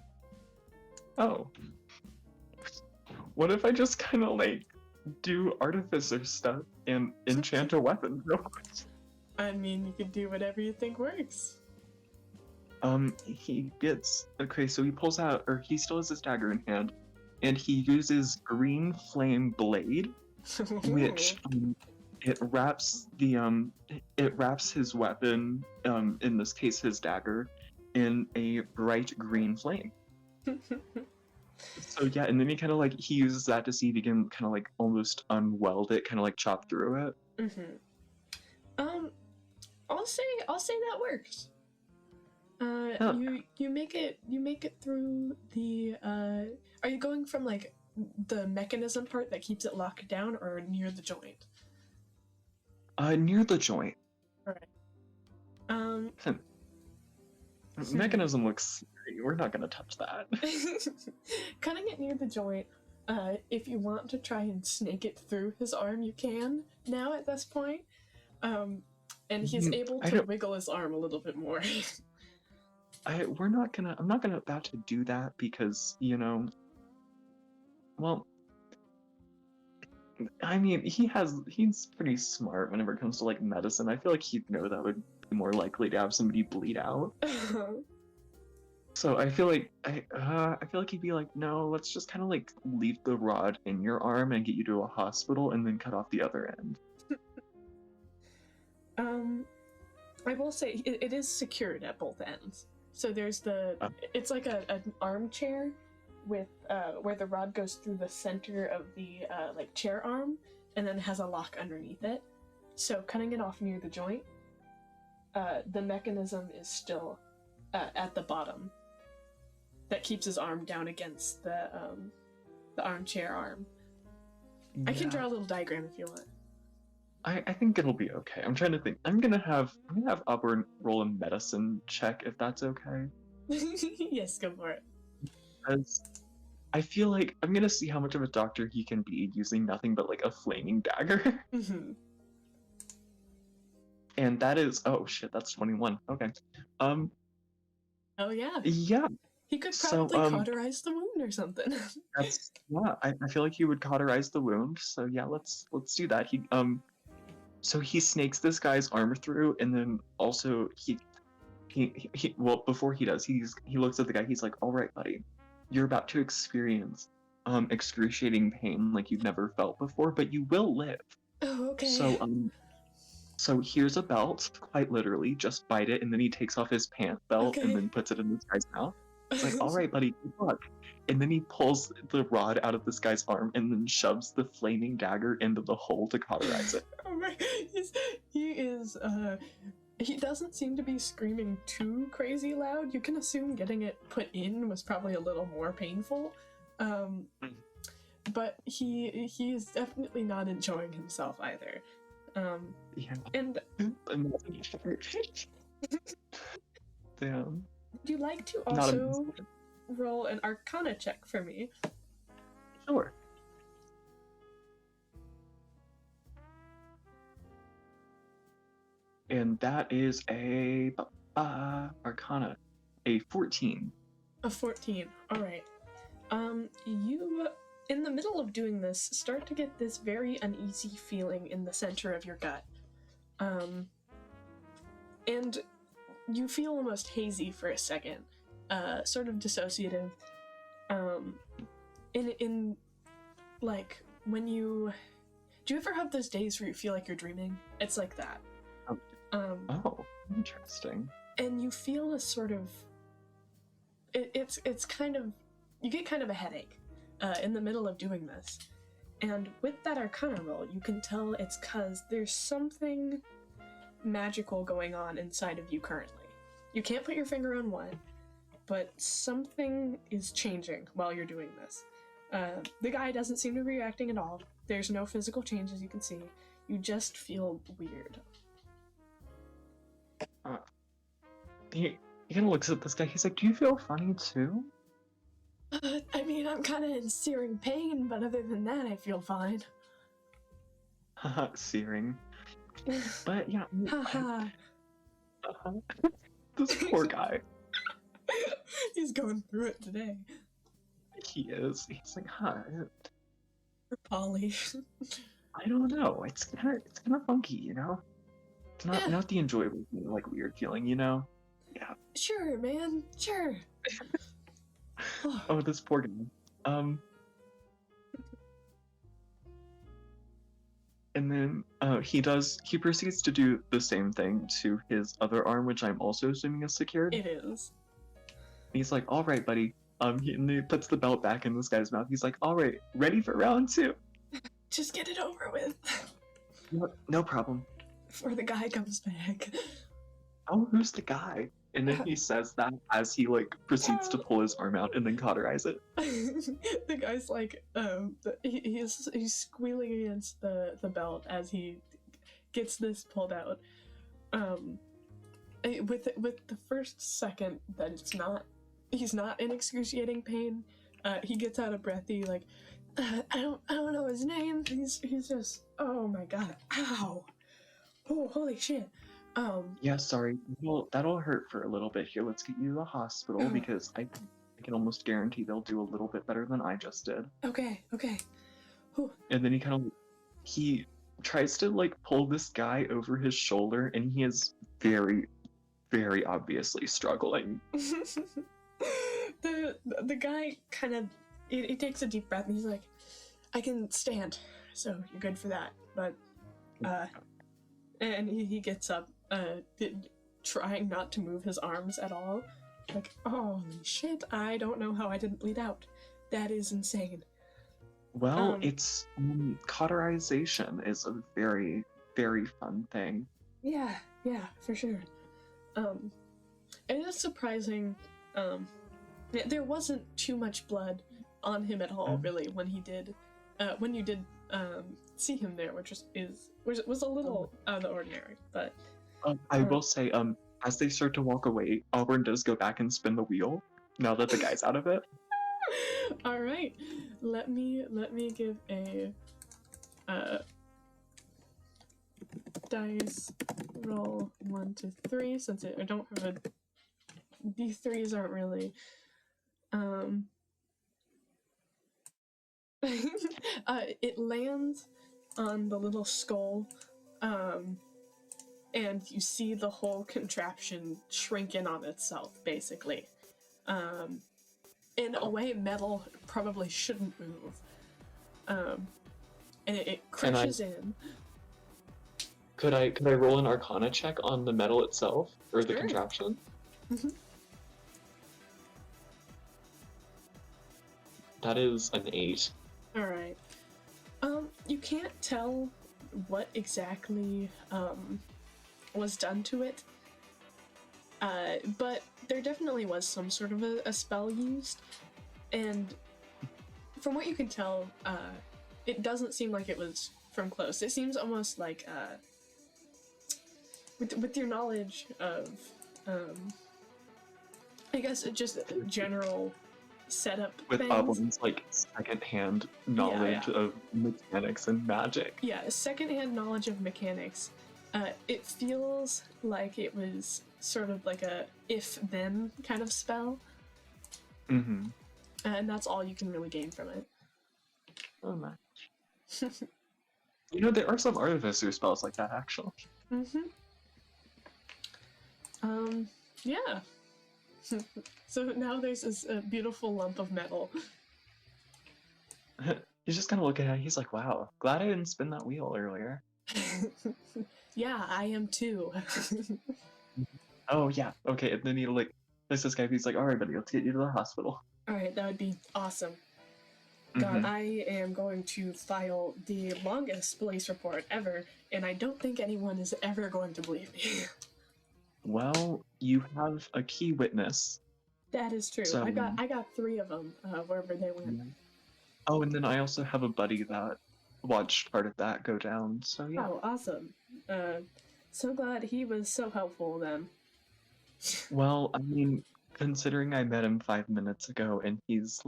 Oh. What if I just kind of like do artificer stuff and enchant a weapon real quick? I mean, you could do whatever you think works. He gets... Okay, so he pulls out, or he still has his dagger in hand, and he uses green flame blade, which it wraps his weapon, in this case his dagger, in a bright green flame. So yeah, and then he uses that to see if he can kind of like almost unweld it, kind of like chop through it. I'll say that works. You make it through the are you going from like the mechanism part that keeps it locked down or near the joint? Near the joint. Alright. Mechanism looks... We're not gonna touch that. Cutting it near the joint, if you want to try and snake it through his arm, you can now at this point. And he's able to wiggle his arm a little bit more. I'm not gonna about to do that because, well, I mean, he's pretty smart whenever it comes to like medicine. I feel like he'd know that would be more likely to have somebody bleed out. So I feel like I feel like he'd be like, no, let's just kind of like leave the rod in your arm and get you to a hospital and then cut off the other end. I will say it is secured at both ends. So there's it's like an armchair with where the rod goes through the center of the like chair arm and then has a lock underneath it. So cutting it off near the joint, the mechanism is still at the bottom. That keeps his arm down against the armchair arm. Yeah. I can draw a little diagram if you want. I think it'll be okay. I'm trying to think. I'm gonna have Auburn roll a medicine check if that's okay. Yes, go for it. Because I feel like I'm gonna see how much of a doctor he can be using nothing but like a flaming dagger. Mm-hmm. And that is that's 21. Okay. Oh yeah. Yeah. He could probably cauterize the wound or something. I feel like he would cauterize the wound. So yeah, let's do that. So he snakes this guy's arm through, and then also before he does, he looks at the guy. He's like, "All right, buddy, you're about to experience excruciating pain like you've never felt before, but you will live." Oh, okay. So here's a belt, quite literally. Just bite it, and then he takes off his pant belt and then puts it in this guy's mouth. It's like, "All right, buddy, good luck." And then he pulls the rod out of this guy's arm and then shoves the flaming dagger into the hole to cauterize it. Oh my! He doesn't seem to be screaming too crazy loud. You can assume getting it put in was probably a little more painful. But he is definitely not enjoying himself either. Yeah. And damn. Would you like to also roll an Arcana check for me? Sure. And that is a Arcana, a 14. A 14. All right. You, in the middle of doing this, start to get this very uneasy feeling in the center of your gut. And you feel almost hazy for a second, sort of dissociative. In like when do you ever have those days where you feel like you're dreaming? It's like that. Oh, interesting. And you feel a sort of, it's kind of, you get kind of a headache in the middle of doing this. And with that Arcana roll, you can tell it's because there's something magical going on inside of you currently. You can't put your finger on what, but something is changing while you're doing this. The guy doesn't seem to be reacting at all. There's no physical changes you can see. You just feel weird. He kind of looks at this guy. He's like, "Do you feel funny too?" I mean, I'm kind of in searing pain, but other than that, I feel fine. Haha, searing. But yeah. Haha. This poor guy. He's going through it today. He is. He's like, For Polly. I don't know. It's kind of funky, you know. It's not the enjoyable, like weird feeling, you know. Yeah. Sure, man. Sure. Oh, this poor guy. And then he proceeds to do the same thing to his other arm, which I'm also assuming is secured. It is. He's like, "All right, buddy." And he puts the belt back in this guy's mouth. He's like, "All right, ready for round 2? Just get it over with. No problem. Before the guy comes back. Oh, who's the guy? And then he says that as he like proceeds to pull his arm out and then cauterize it. The guy's like, he's squealing against the belt as he gets this pulled out. With the first second that he's not in excruciating pain, he gets out of breath. He like, I don't know his name. He's just, oh my god, ow, oh holy shit. Yeah, sorry. Well, that'll hurt for a little bit here. Let's get you to the hospital because I can almost guarantee they'll do a little bit better than I just did. Okay. Whew. And then he tries to like pull this guy over his shoulder, and he is very, very obviously struggling. The guy kind of he takes a deep breath and he's like, I can stand, so you're good for that. But and he gets up, trying not to move his arms at all. Like, holy shit, I don't know how I didn't bleed out. That is insane. Well, it's cauterization is a very, very fun thing. Yeah, for sure. It is surprising. There wasn't too much blood on him at all, really, when you did see him there, which was a little out of the ordinary. But I will say, as they start to walk away, Auburn does go back and spin the wheel now that the guy's out of it. All right, let me give a dice roll 1 to 3 since I don't have a D3s aren't really it lands on the little skull, and you see the whole contraption shrink in on itself, basically. In a way, metal probably shouldn't move. And it crashes in. Could I roll an Arcana check on the metal itself or the contraption? Mm-hmm. That is an 8. All right. You can't tell what exactly was done to it, but there definitely was some sort of a spell used, and from what you can tell, it doesn't seem like it was from close. It seems almost like, with your knowledge of, I guess just general setup with things. Auburn's like secondhand knowledge of mechanics and magic. Yeah, secondhand knowledge of mechanics. It feels like it was sort of like a if-then kind of spell. Mm-hmm. And that's all you can really gain from it. Oh my. You know, there are some artificer spells like that, actually. Mm-hmm. Yeah. So now there's this beautiful lump of metal. He's just kind of looking at it. He's like, wow, glad I didn't spin that wheel earlier. Yeah, I am too. Oh, yeah. Okay, and then he like, there's this guy who's like, all right, buddy, let's get you to the hospital. All right, that would be awesome. God, I am going to file the longest police report ever, and I don't think anyone is ever going to believe me. Well, you have a key witness. That is true. So, I got 3 of them wherever they went. Yeah. Oh, and then I also have a buddy that watched part of that go down. So yeah. Oh, awesome. So glad he was so helpful then. Well, I mean, considering I met him 5 minutes ago, and he's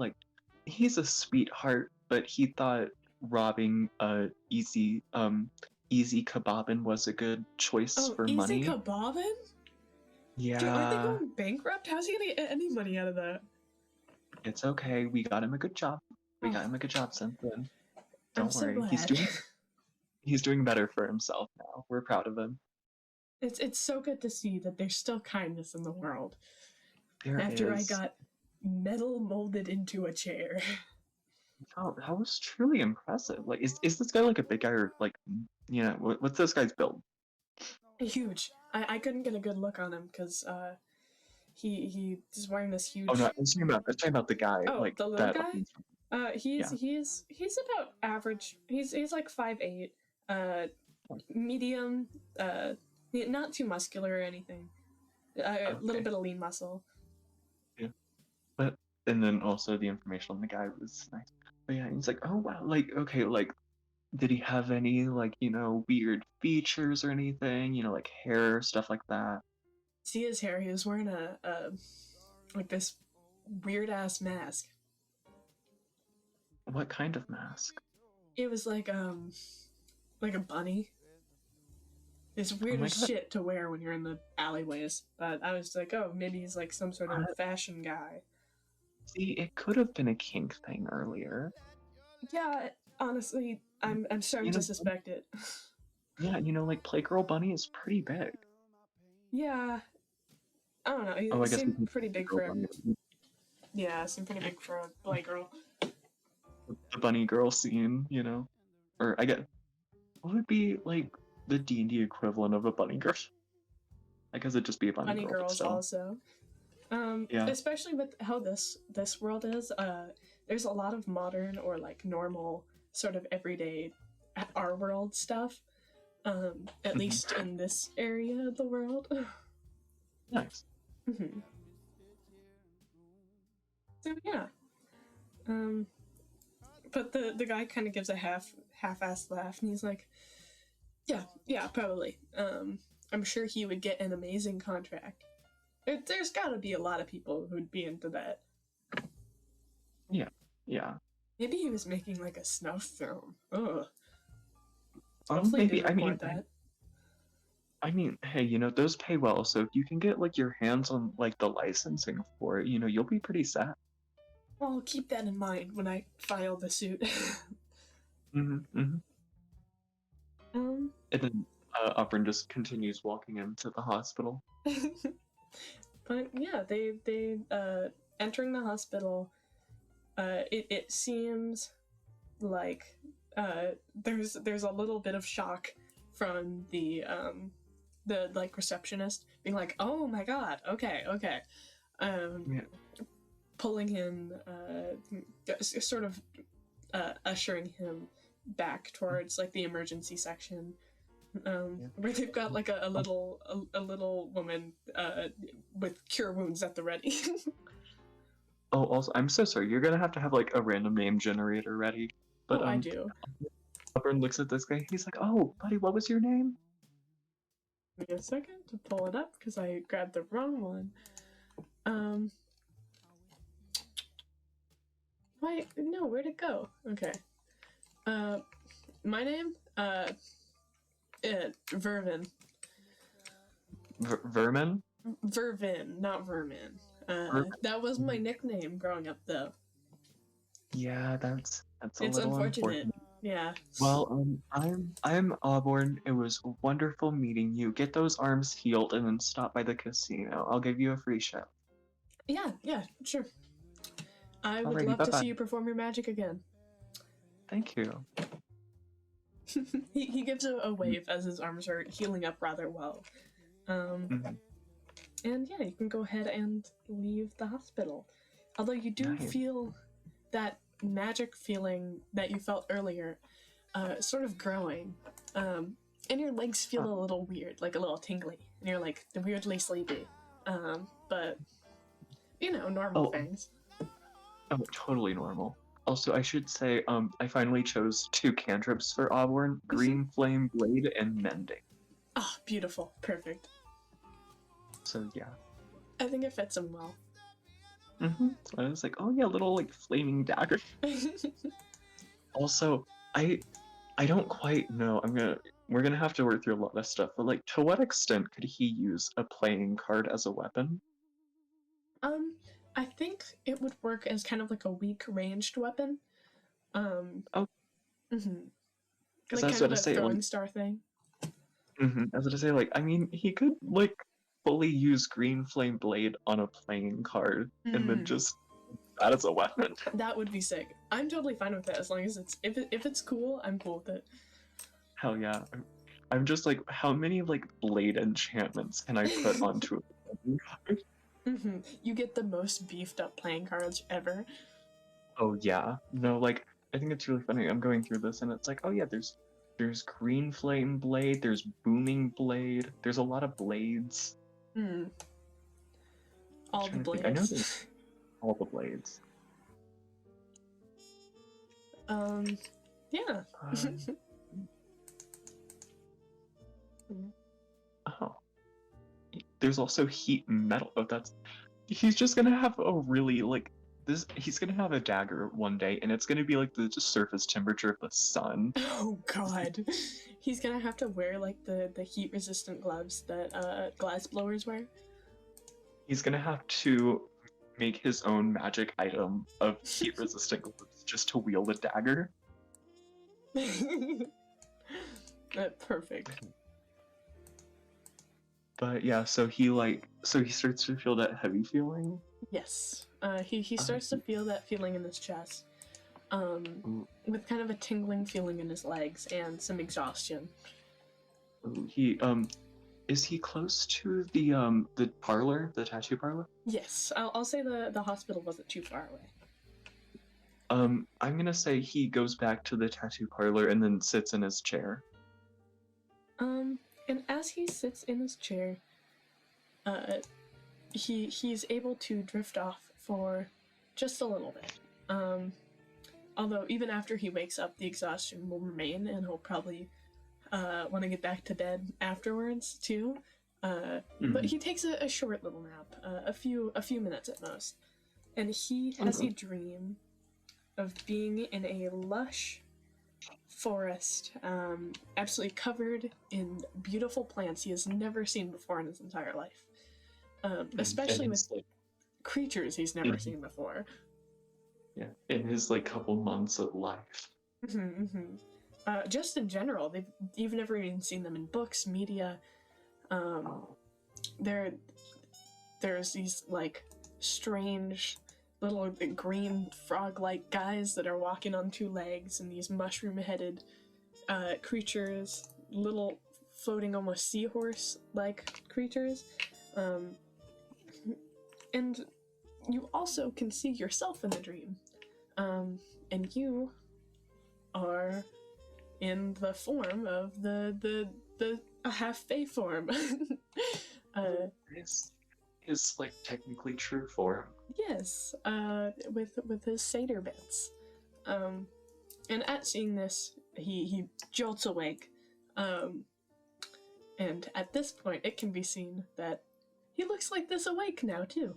a sweetheart, but he thought robbing a easy kebabin was a good choice for money. Easy kebabin? Yeah. Dude, aren't they going bankrupt? How's he gonna get any money out of that? It's okay. We got him a good job. We got him a good job since then. Don't worry. So glad. He's doing better for himself now. We're proud of him. It's so good to see that there's still kindness in the world. After I got metal molded into a chair. Oh, that was truly impressive. Like, is this guy like a big guy, or like, you know, what's this guy's build? Huge. I couldn't get a good look on him because he is wearing this huge. Oh no, I'm talking about the guy. Oh, like the little that. guy. He's about average. He's like 5'8", medium, not too muscular or anything. A little bit of lean muscle. Yeah, and then also the information on the guy was nice. But yeah, he's like, oh wow, like okay, like did he have any like, you know, weird features or anything, you know, like hair, stuff like that? See his hair? He was wearing a like this weird ass mask. What kind of mask? It was like a bunny. It's weird as shit to wear when you're in the alleyways, but I was like, oh, maybe he's like some sort of fashion guy. See, it could have been a kink thing earlier. Yeah, honestly, I'm starting to suspect it. Yeah, you know, like Playgirl Bunny is pretty big. Yeah, I don't know. It seemed pretty big for him. Yeah, seemed pretty big for a boy girl. The bunny girl scene, you know? Or I get, what would be like the D&D equivalent of a bunny girl? I guess it'd just be a bunny girl, but girls still. also. Yeah. Especially with how this world is, there's a lot of modern or like normal sort of everyday our world stuff. At least in this area of the world. Nice. So yeah. But the guy kind of gives a half-assed laugh, and he's like, yeah, probably. I'm sure he would get an amazing contract. There's got to be a lot of people who'd be into that. Yeah. Maybe he was making like a snuff film. Ugh. Hopefully maybe. I mean, hey, you know, those pay well, so if you can get like your hands on like the licensing for it, you know, you'll be pretty set. I'll keep that in mind when I file the suit. And then Auburn just continues walking into the hospital. But yeah, they entering the hospital. It seems like there's a little bit of shock from the like receptionist being like, oh my god, okay. Pulling him, sort of ushering him back towards like the emergency section, where they've got like a little woman with cure wounds at the ready. Oh, also, I'm so sorry. You're gonna have to have like a random name generator ready. But I do. Auburn looks at this guy. He's like, "Oh, buddy, what was your name?" Give me a second to pull it up because I grabbed the wrong one. Wait, no, where'd it go? Okay. My name? Vervin. Vermin? Vervin, not Vermin. That was my nickname growing up, though. Yeah, that's a it's little unfortunate. Yeah. Well, I'm Auburn. It was wonderful meeting you. Get those arms healed and then stop by the casino. I'll give you a free show. Yeah, sure. I would love to see you perform your magic again. Thank you. he gives a wave as his arms are healing up rather well. And yeah, you can go ahead and leave the hospital. Although you do feel that magic feeling that you felt earlier sort of growing. And your legs feel a little weird, like a little tingly. And you're like weirdly sleepy. But, you know, normal things. Oh, totally normal. Also, I should say, I finally chose 2 cantrips for Auburn: Green Flame Blade and Mending. Ah, oh, beautiful. Perfect. So, yeah. I think it fits him well. So I was like, oh yeah, little like flaming dagger. Also, I don't quite know. We're gonna have to work through a lot of stuff, but like, to what extent could he use a playing card as a weapon? I think it would work as kind of like a weak ranged weapon. Oh. Like kind of a throwing star thing. I was gonna say, like, I mean, he could like fully use Green Flame Blade on a playing card and then just that as a weapon. That would be sick. I'm totally fine with it as long as it's if it's cool, I'm cool with it. Hell yeah. I'm just like, how many like blade enchantments can I put onto a playing card? You get the most beefed up playing cards ever. Oh yeah. No, like, I think it's really funny. I'm going through this and it's like, oh yeah, there's Green Flame Blade, there's Booming Blade, there's a lot of blades. All the blades. I know there's all the blades. Yeah. Oh. There's also heat metal. Oh, he's just gonna have a really like this. He's gonna have a dagger one day, and it's gonna be like the surface temperature of the sun. Oh God, he's gonna have to wear like the heat resistant gloves that glass blowers wear. He's gonna have to make his own magic item of heat resistant gloves just to wield a dagger. Perfect. But yeah, so he starts to feel that heavy feeling. Yes. He starts to feel that feeling in his chest, with kind of a tingling feeling in his legs and some exhaustion. Is he close to the parlor, the tattoo parlor? Yes, I'll say the hospital wasn't too far away. I'm gonna say he goes back to the tattoo parlor and then sits in his chair. And as he sits in his chair, he's able to drift off for just a little bit. Although even after he wakes up, the exhaustion will remain, and he'll probably want to get back to bed afterwards too. But he takes a short little nap, a few minutes at most, and he has a dream of being in a lush forest, absolutely covered in beautiful plants he has never seen before in his entire life, especially with creatures he's never seen before. Yeah, in his couple months of life. Just in general, you've never even seen them in books, media. There's these strange little green frog-like guys that are walking on two legs, and these mushroom-headed creatures, little floating almost seahorse-like creatures. And you also can see yourself in the dream. And you are in the form of the half-fae form. His technically true form. Yes, with his satyr bits. And at seeing this, he jolts awake. And at this point, it can be seen that he looks like this awake now too.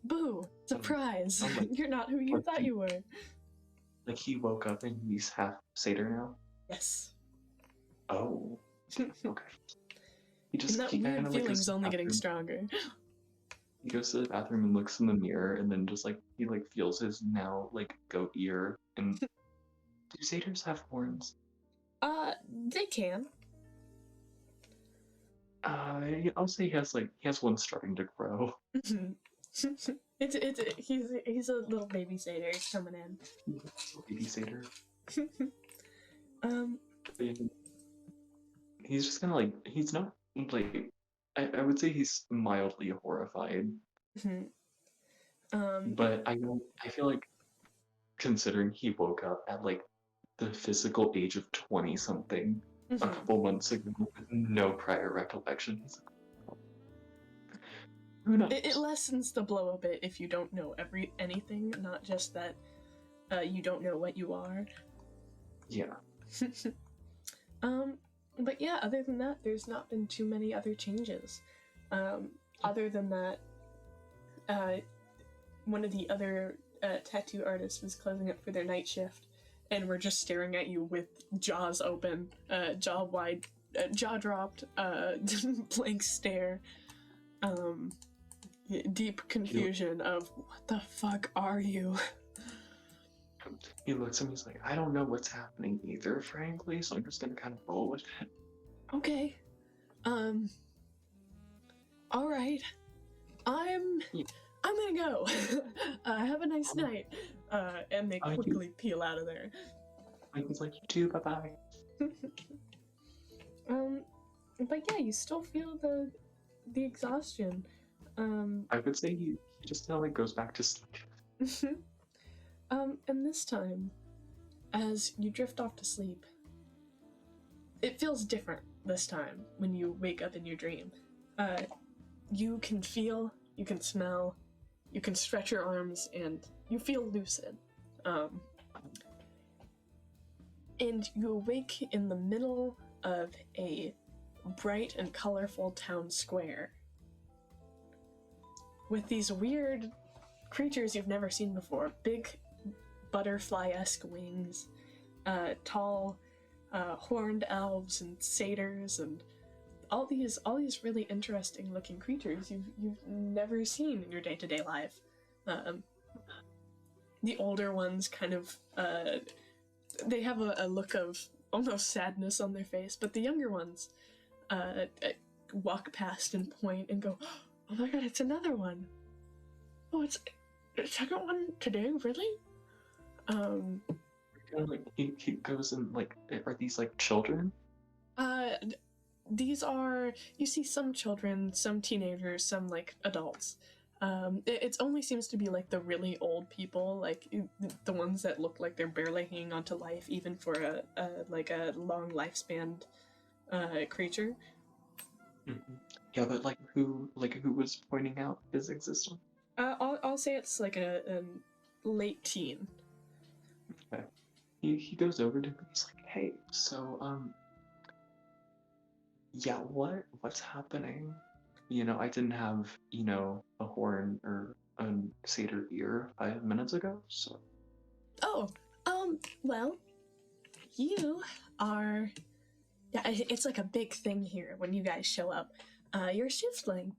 Boo! Surprise! You're not who you thought you were. He woke up and he's half satyr now? Yes. Oh. Okay. And that weird feeling's only getting stronger. He goes to the bathroom and looks in the mirror, and then just he feels his now goat ear. And do satyrs have horns? They can. I'll say he has one starting to grow. He's a little baby satyr coming in. Baby satyr. He's just kind of he's not I would say he's mildly horrified. But I feel considering he woke up at the physical age of 20-something a couple months ago with no prior recollections. Who knows? It lessens the blow a bit if you don't know anything, not just that you don't know what you are. Yeah. But yeah, other than that, there's not been too many other changes. Other than that, one of the other tattoo artists was closing up for their night shift, and we're just staring at you with jaws open, jaw wide, jaw dropped, blank stare, deep confusion of what the fuck are you? He looks at me, he's like, I don't know what's happening either, frankly, so I'm just gonna kind of roll with it. Okay. Alright. I'm gonna go. Have a nice night. And they quickly peel out of there. Michael's like, you too, bye-bye. But yeah, you still feel the exhaustion. I would say he just kind of goes back to sleep. And this time, as you drift off to sleep, it feels different this time when you wake up in your dream. You can feel, you can smell, you can stretch your arms, and you feel lucid. And you awake in the middle of a bright and colorful town square with these weird creatures you've never seen before. Big butterfly-esque wings, tall horned elves and satyrs, and all these really interesting looking creatures you've never seen in your day-to-day life. The older ones kind of they have a look of almost sadness on their face, but the younger ones walk past and point and go, oh my god, it's another one. Oh, it's the second one today, really? Like he goes and like, are these like children? These are, you see some children, some teenagers, some like adults. It only seems to be like the really old people, like the ones that look like they're barely hanging on to life, even for a long lifespan creature. Mm-hmm. Yeah, but like who was pointing out his existence? I'll say it's like a late teen. Okay. He goes over to him. He's like, "Hey, so yeah, what's happening? I didn't have a horn or a satyr ear 5 minutes ago, so." Oh, well, you are. Yeah, it's like a big thing here when you guys show up. You're a shiftling.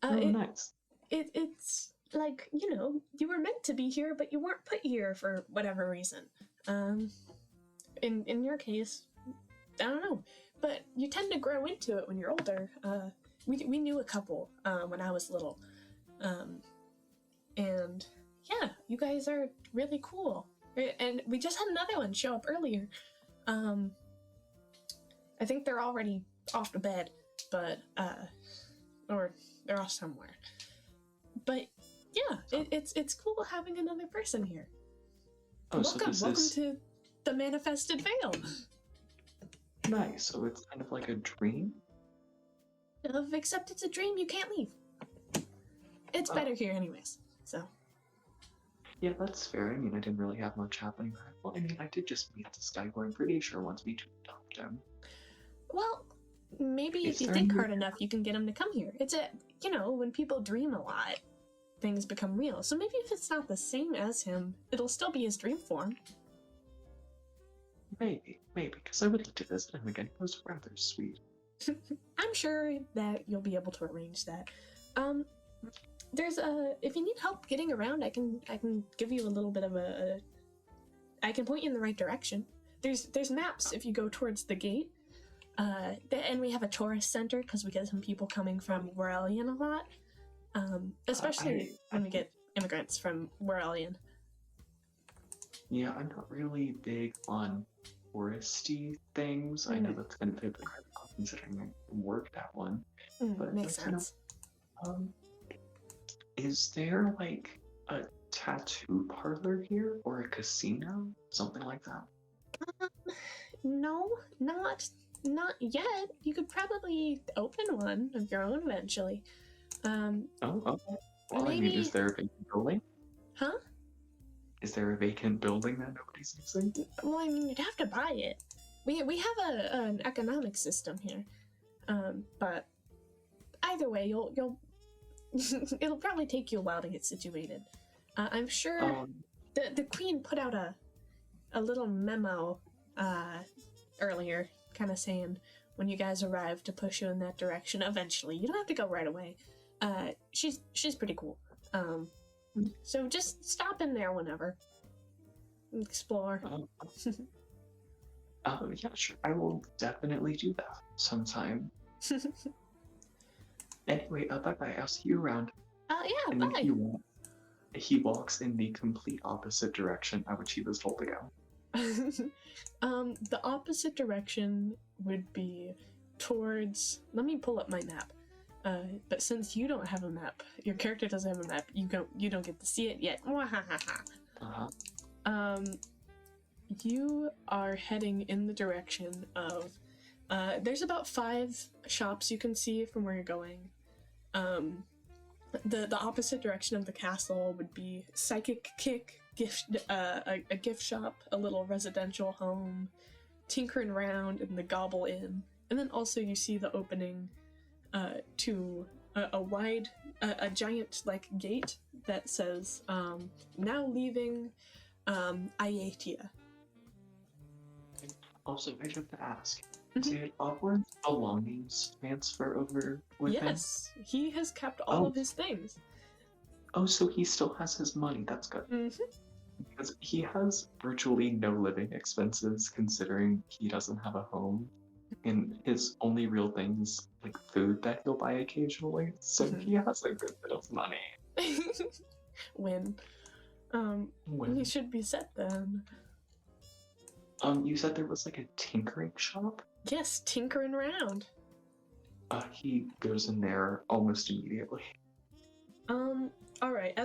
Nice. It's like, you were meant to be here, but you weren't put here for whatever reason. In your case, I don't know, but you tend to grow into it when you're older. We knew a couple when I was little, and yeah, you guys are really cool. And we just had another one show up earlier. I think they're already off to bed, but or they're off somewhere. But yeah, it's cool having another person here. Oh, welcome to the Manifested Vale. Nice. So it's kind of like a dream? Except it's a dream you can't leave. It's better here anyways, so. Yeah, that's fair. I mean, I didn't really have much happening. Well, I mean, I did just meet this guy who I'm pretty sure wants me to adopt him. Well, maybe if you think hard enough, you can get him to come here. It's when people dream a lot, things become real. So maybe if it's not the same as him, it'll still be his dream form. Maybe, because I would like to visit him again. He was rather sweet. I'm sure that you'll be able to arrange that. There's if you need help getting around, I can give you a little bit of I can point you in the right direction. There's maps if you go towards the gate. And we have a tourist center because we get some people coming from Werelian a lot, especially when we get immigrants from Werelian. Yeah, I'm not really big on touristy things. I know that's kind of hypocritical considering I worked at one. But makes sense. Is there like a tattoo parlor here or a casino? Something like that? No, not yet. You could probably open one of your own eventually. Well, maybe... I mean, is there a vacant building? Huh? Is there a vacant building that nobody's using? Well, I mean, you'd have to buy it. We have an economic system here, but either way, you'll it'll probably take you a while to get situated. I'm sure the queen put out a little memo earlier, kind of saying when you guys arrive to push you in that direction. Eventually, you don't have to go right away. She's pretty cool. So just stop in there whenever. Explore. Yeah, sure. I will definitely do that sometime. Anyway, bye-bye. I'll see you around. Yeah, and bye. Then he walks in the complete opposite direction at which he was told to go. The opposite direction would be towards... Let me pull up my map. But since you don't have a map, your character doesn't have a map, you don't get to see it yet. You are heading in the direction of... there's about 5 shops you can see from where you're going. The opposite direction of the castle would be Psychic Kick, a gift shop, a little residential home, Tinkering Round, and the Gobble Inn. And then also you see the opening to a giant like gate that says now leaving Iatia. Also, I have to ask, did Auborne's belongings transfer over with him? Yes, he has kept all of his things. Oh, so he still has his money. That's good. Because he has virtually no living expenses, considering he doesn't have a home. And his only real thing is like food that he'll buy occasionally. So he has a good bit of money. When? When? He should be set then. You said there was like a tinkering shop? Yes, tinkering around. He goes in there almost immediately. Alright,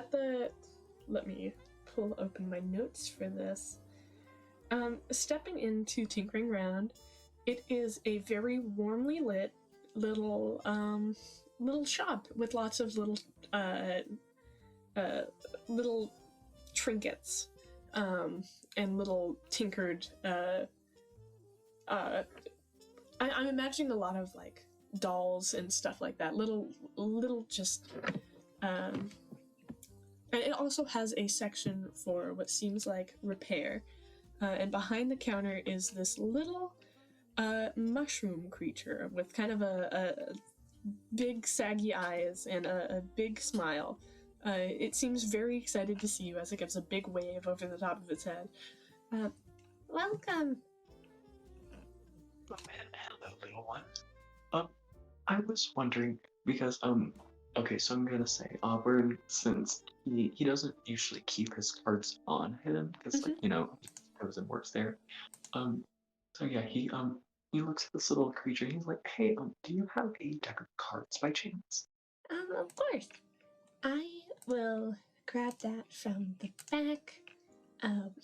let me pull open my notes for this. Stepping into Tinkering Round, it is a very warmly lit little shop with lots of little trinkets, and little tinkered, I'm imagining a lot of like dolls and stuff like that. Little just, and it also has a section for what seems like repair. And behind the counter is this little mushroom creature with kind of a big saggy eyes and a big smile. It seems very excited to see you as it gives a big wave over the top of its head. Welcome. Hello, little one. I was wondering because okay, so I'm gonna say Auburn, since he doesn't usually keep his cards on him because like he goes and works there. So yeah, he looks at this little creature. He's like, hey, do you have a deck of cards by chance? Of course. I will grab that from the back.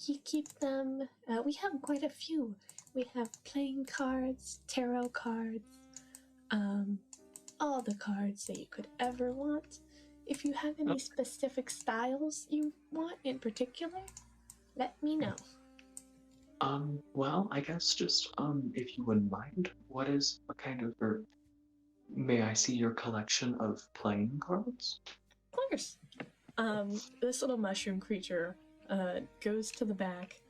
We keep them. We have quite a few. We have playing cards, tarot cards, all the cards that you could ever want. If you have any specific styles you want in particular, let me know. Well, I guess just if you wouldn't mind, what kind of, or may I see your collection of playing cards? Of course. This little mushroom creature goes to the back,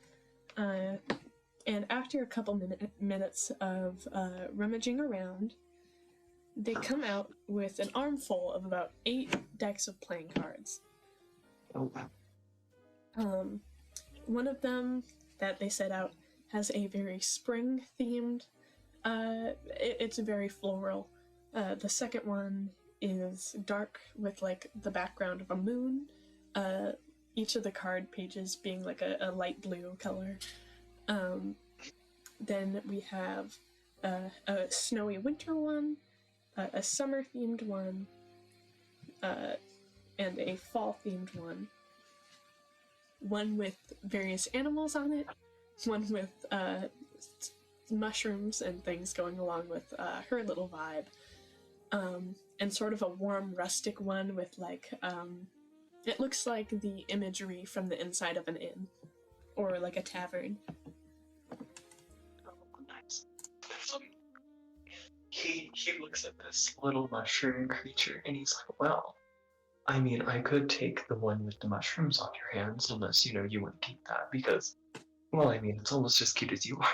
and after a couple minutes of rummaging around, they come out with an armful of about 8 decks of playing cards. Oh wow. One of them that they set out has a very spring-themed, it's very floral. The second one is dark with like the background of a moon, each of the card pages being like a light blue color. Then we have a snowy winter one, a summer-themed one, and a fall-themed one. One with various animals on it, one with mushrooms and things going along with her little vibe, and sort of a warm rustic one with like, it looks like the imagery from the inside of an inn, or like a tavern. Oh, nice. He looks at this little mushroom creature and he's like, well, I mean, I could take the one with the mushrooms off your hands unless, you wouldn't keep that because, well, I mean, it's almost as cute as you are.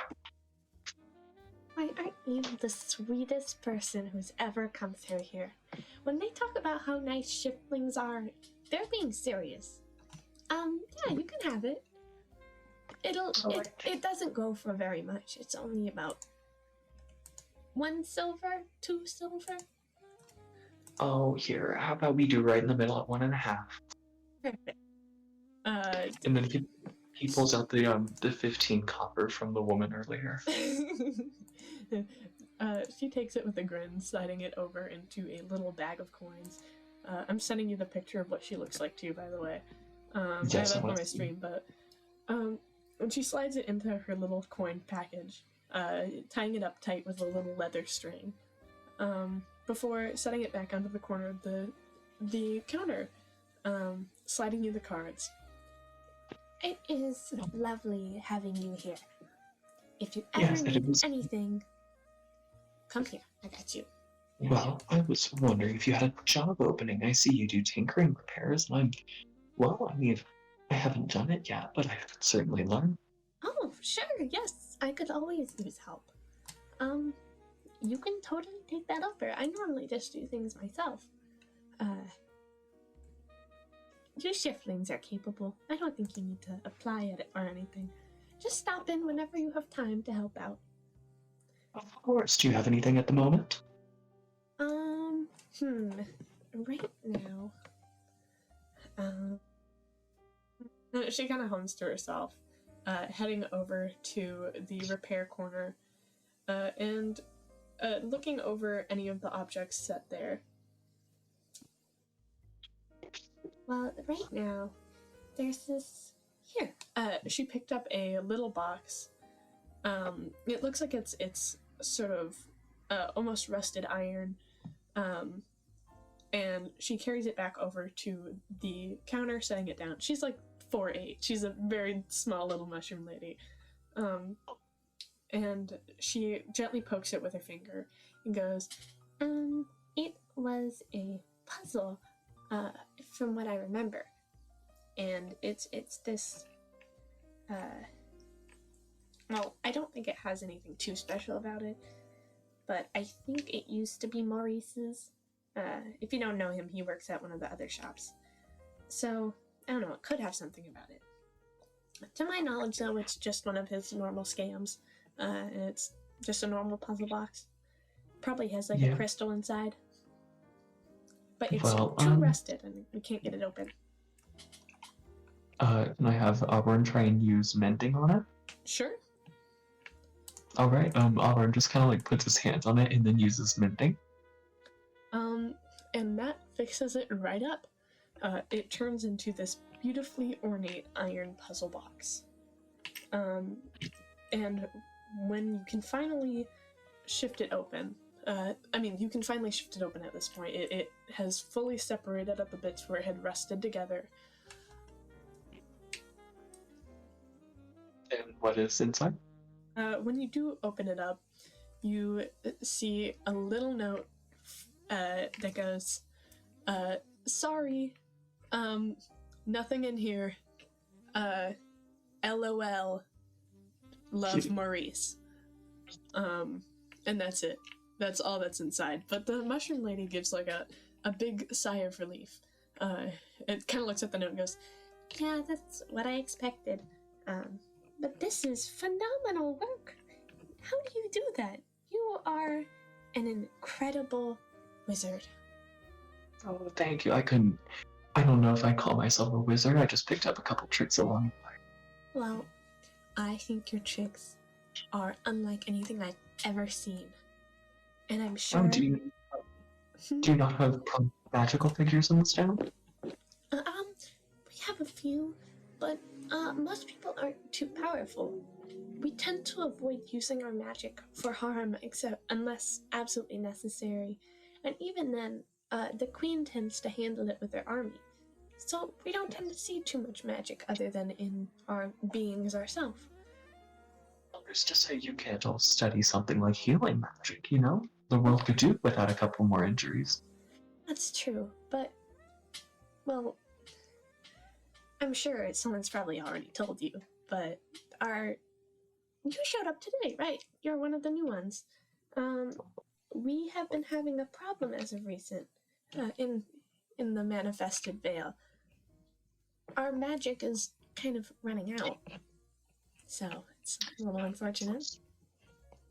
Why aren't you the sweetest person who's ever come through here? When they talk about how nice shiftlings are, they're being serious. Yeah, you can have it. It doesn't go for very much. It's only about 1 silver, 2 silver. Oh, here, how about we do right in the middle at 1.5? Perfect. And then he pulls out the 15 copper from the woman earlier. She takes it with a grin, sliding it over into a little bag of coins. I'm sending you the picture of what she looks like too, by the way. Yes, I have that on my stream, but when she slides it into her little coin package, tying it up tight with a little leather string, before setting it back onto the corner of the counter, sliding you the cards. It is lovely having you here. If you ever need anything, come here. I got you. Well, I was wondering if you had a job opening. I see you do tinkering repairs, and I mean, I haven't done it yet, but I could certainly learn. Oh, sure, yes. I could always use help. You can totally take that offer. I normally just do things myself. You shiftlings are capable. I don't think you need to apply at it or anything. Just stop in whenever you have time to help out. Of course. Do you have anything at the moment? Right now, She kind of hums to herself, heading over to the repair corner, and looking over any of the objects set there. Well, right now, there's this here. She picked up a little box. It looks like it's sort of almost rusted iron. And she carries it back over to the counter, setting it down. She's like 4'8". She's a very small little mushroom lady. And she gently pokes it with her finger and goes, it was a puzzle, from what I remember. And it's this, well, I don't think it has anything too special about it, but I think it used to be Maurice's. If you don't know him, he works at one of the other shops. So, I don't know, it could have something about it. To my knowledge, though, it's just one of his normal scams. And it's just a normal puzzle box. Probably has, like, a crystal inside. But it's too rusted, and we can't get it open. Can I have Auburn try and use mending on it? Sure. Alright, Auburn just kind of, like, puts his hands on it and then uses mending. And that fixes it right up. It turns into this beautifully ornate iron puzzle box. And when you can finally shift it open, you can finally shift it open at this point. It has fully separated up the bits where it had rusted together. And what is inside? When you do open it up, you see a little note that goes, sorry, nothing in here, LOL, love Maurice. And that's it. That's all that's inside. But the mushroom lady gives like a big sigh of relief. It kind of looks at the note and goes, yeah, that's what I expected. But this is phenomenal work. How do you do that? You are an incredible wizard. Oh, thank you. I don't know if I call myself a wizard. I just picked up a couple tricks along the way. Well, I think your tricks are unlike anything I've ever seen. And I'm sure... do you not have magical figures in this town? We have a few, but most people aren't too powerful. We tend to avoid using our magic for harm, except unless absolutely necessary. And even then, the queen tends to handle it with her army. So we don't tend to see too much magic other than in our beings ourselves. Who's to say you can't all study something like healing magic, you know? The world could do without a couple more injuries. That's true, but... well... I'm sure someone's probably already told you, but you showed up today, right? You're one of the new ones. We have been having a problem as of recent, in the manifested Vale. Our magic is kind of running out, so it's a little unfortunate.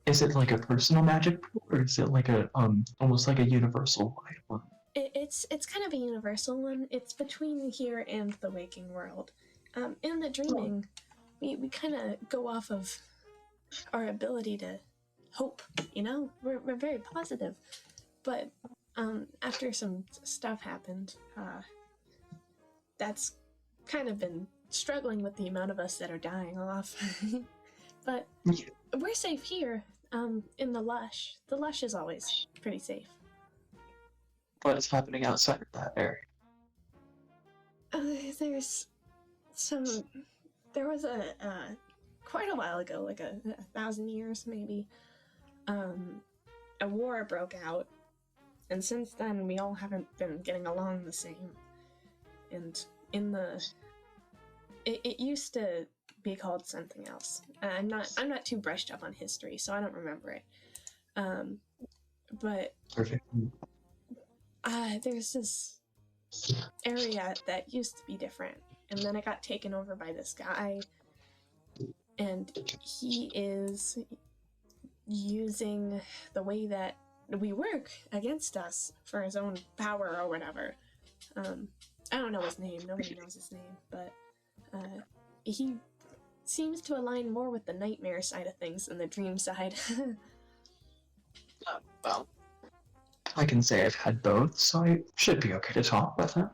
Is it like a personal magic pool, or is it like a almost like a universal wide one? It's kind of a universal one. It's between here and the waking world. In the dreaming, we kind of go off of our ability to hope, you know? We're very positive. But after some stuff happened, that's kind of been struggling with the amount of us that are dying off. But we're safe here, in the Lush. The Lush is always pretty safe. What is happening outside of that area? There was quite a while ago, like a 1,000 years maybe, a war broke out, and since then we all haven't been getting along the same. And it used to be called something else. I'm not too brushed up on history, so I don't remember it. But Perfect. There's this area that used to be different, and then it got taken over by this guy, and he is using the way that we work against us for his own power or whatever. I don't know his name. Nobody knows his name, but he seems to align more with the nightmare side of things than the dream side. Well, I can say I've had both, so I should be okay to talk with him.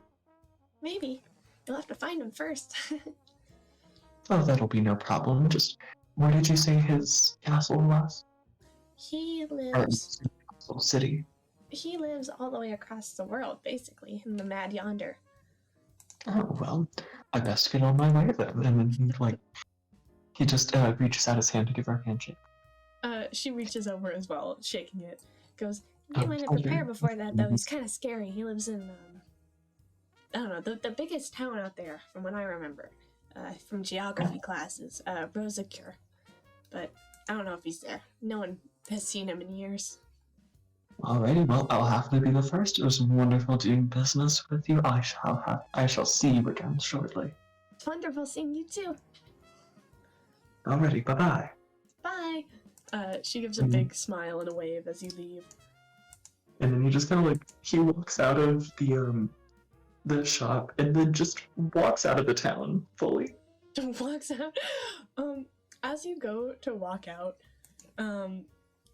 Maybe. You'll have to find him first. Oh, that'll be no problem. Just, where did you say his castle was? He Or lives city? he lives all the way across the world, basically, in the Mad Yonder. Oh, well, I best get on my way then. And then, like, he just reaches out his hand to give her a handshake. She reaches over as well, shaking it. Goes, You might have prepared before that, though. He's kind of scary. He lives in, I don't know, the biggest town out there, from what I remember, from geography classes, Rosacure. But I don't know if he's there. No one has seen him in years. Alrighty, well, I'll have to be the first. It was wonderful doing business with you. I shall see you again shortly. It's wonderful seeing you, too. Alrighty, bye-bye. Bye. She gives a big smile and a wave as you leave. And then he just kind of like, he walks out of the shop and then just walks out of the town fully. Walks out. As you go to walk out,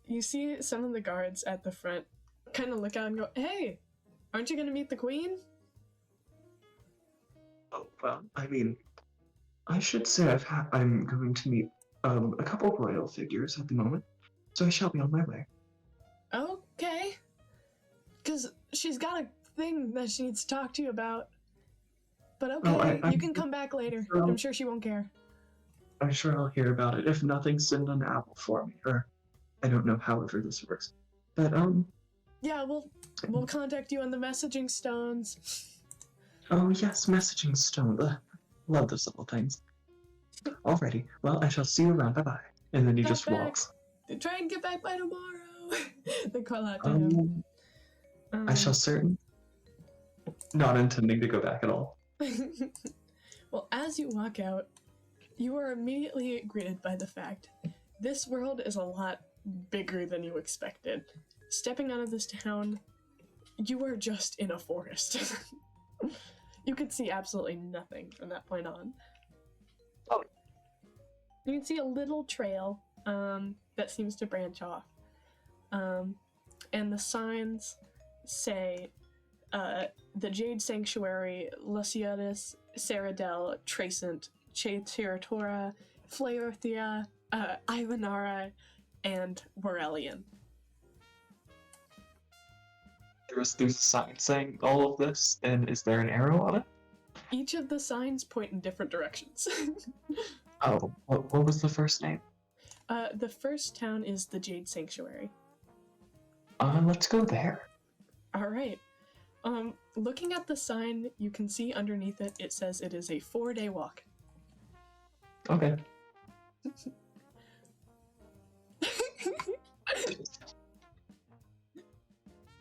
you see some of the guards at the front kind of look out and go, "Hey, aren't you going to meet the queen?" Oh, well, I mean, I should say I'm going to meet a couple royal figures at the moment, so I shall be on my way. Okay. Because she's got a thing that she needs to talk to you about. But okay, you can come back later. I'm sure she won't care. I'm sure I'll hear about it. If nothing, send an apple for me, or I don't know however this works. But, yeah, we'll contact you on the messaging stones. Oh, yes, messaging stone. Love those little things. Alrighty, well, I shall see you around. Bye-bye. And then he just walks. Try and get back by tomorrow. They call out to him. I shall certain. Not intending to go back at all. Well, as you walk out, you are immediately greeted by the fact this world is a lot bigger than you expected. Stepping out of this town, you are just in a forest. You can see absolutely nothing from that point on. Oh. You can see a little trail that seems to branch off. And the signs say the Jade Sanctuary, Luciatus, Saradel, Tracent, Chaetiratora, Flaorthia, Ivanara, and Morelian. There's a sign saying all of this, and is there an arrow on it? Each of the signs point in different directions. Oh, what was the first name? The first town is the Jade Sanctuary. Let's go there. Alright. Looking at the sign, you can see underneath it, it says it is a 4-day walk. Okay. I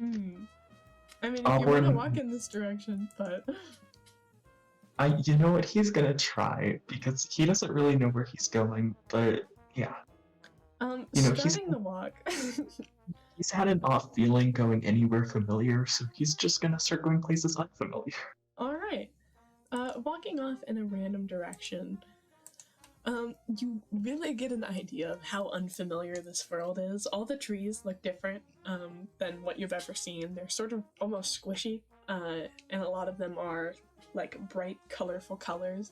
mean, if you want to walk in this direction, but... You know what, he's gonna try, because he doesn't really know where he's going, but, yeah. Starting the walk... He's had an off feeling going anywhere familiar, so he's just gonna start going places unfamiliar. Alright. Walking off in a random direction, you really get an idea of how unfamiliar this world is. All the trees look different than what you've ever seen. They're sort of almost squishy, and a lot of them are like bright, colorful colors.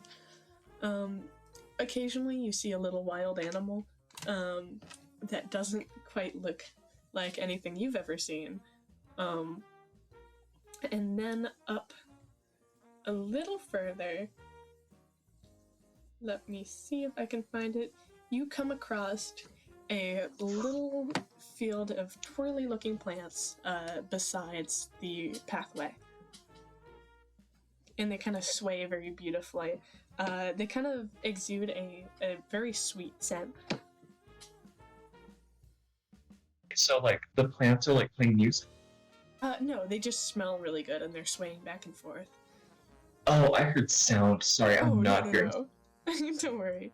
Occasionally you see a little wild animal that doesn't quite look like anything you've ever seen. And then up a little further, let me see if I can find it, you come across a little field of twirly looking plants besides the pathway. And they kind of sway very beautifully. They kind of exude a very sweet scent. So, like, the plants are, like, playing music? No, they just smell really good and they're swaying back and forth. Oh, I heard sound. Sorry, I'm not hearing. No. Don't worry.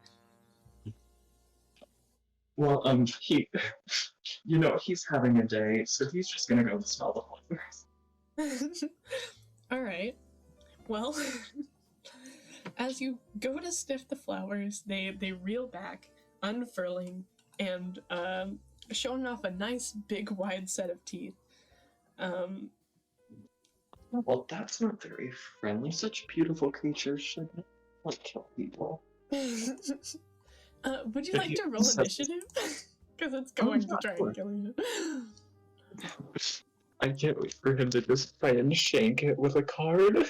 Well, he's having a day, so he's just gonna go smell the flowers. Alright. Well, as you go to sniff the flowers, they reel back, unfurling, and showing off a nice, big, wide set of teeth. Well, that's not very friendly. Such beautiful creatures should not kill people. Would you like to roll initiative? Because it's going to try and kill you. I can't wait for him to just try and shank it with a card.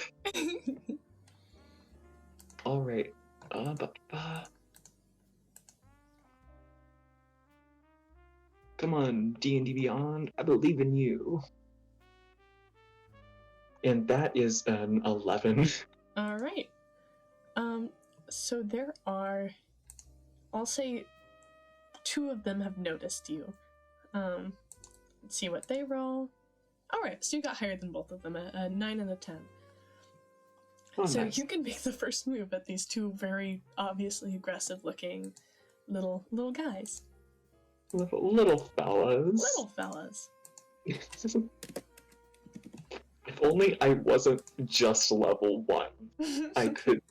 Alright. Come on, D&D Beyond. I believe in you. And that is an 11. Alright. So there are, I'll say 2 of them have noticed you. Let's see what they roll. Alright, so you got higher than both of them, a 9 and a 10. Oh, so nice. You can make the first move at these 2 very obviously aggressive looking little guys. Little fellas. Little fellas. If only I wasn't just level 1. I could,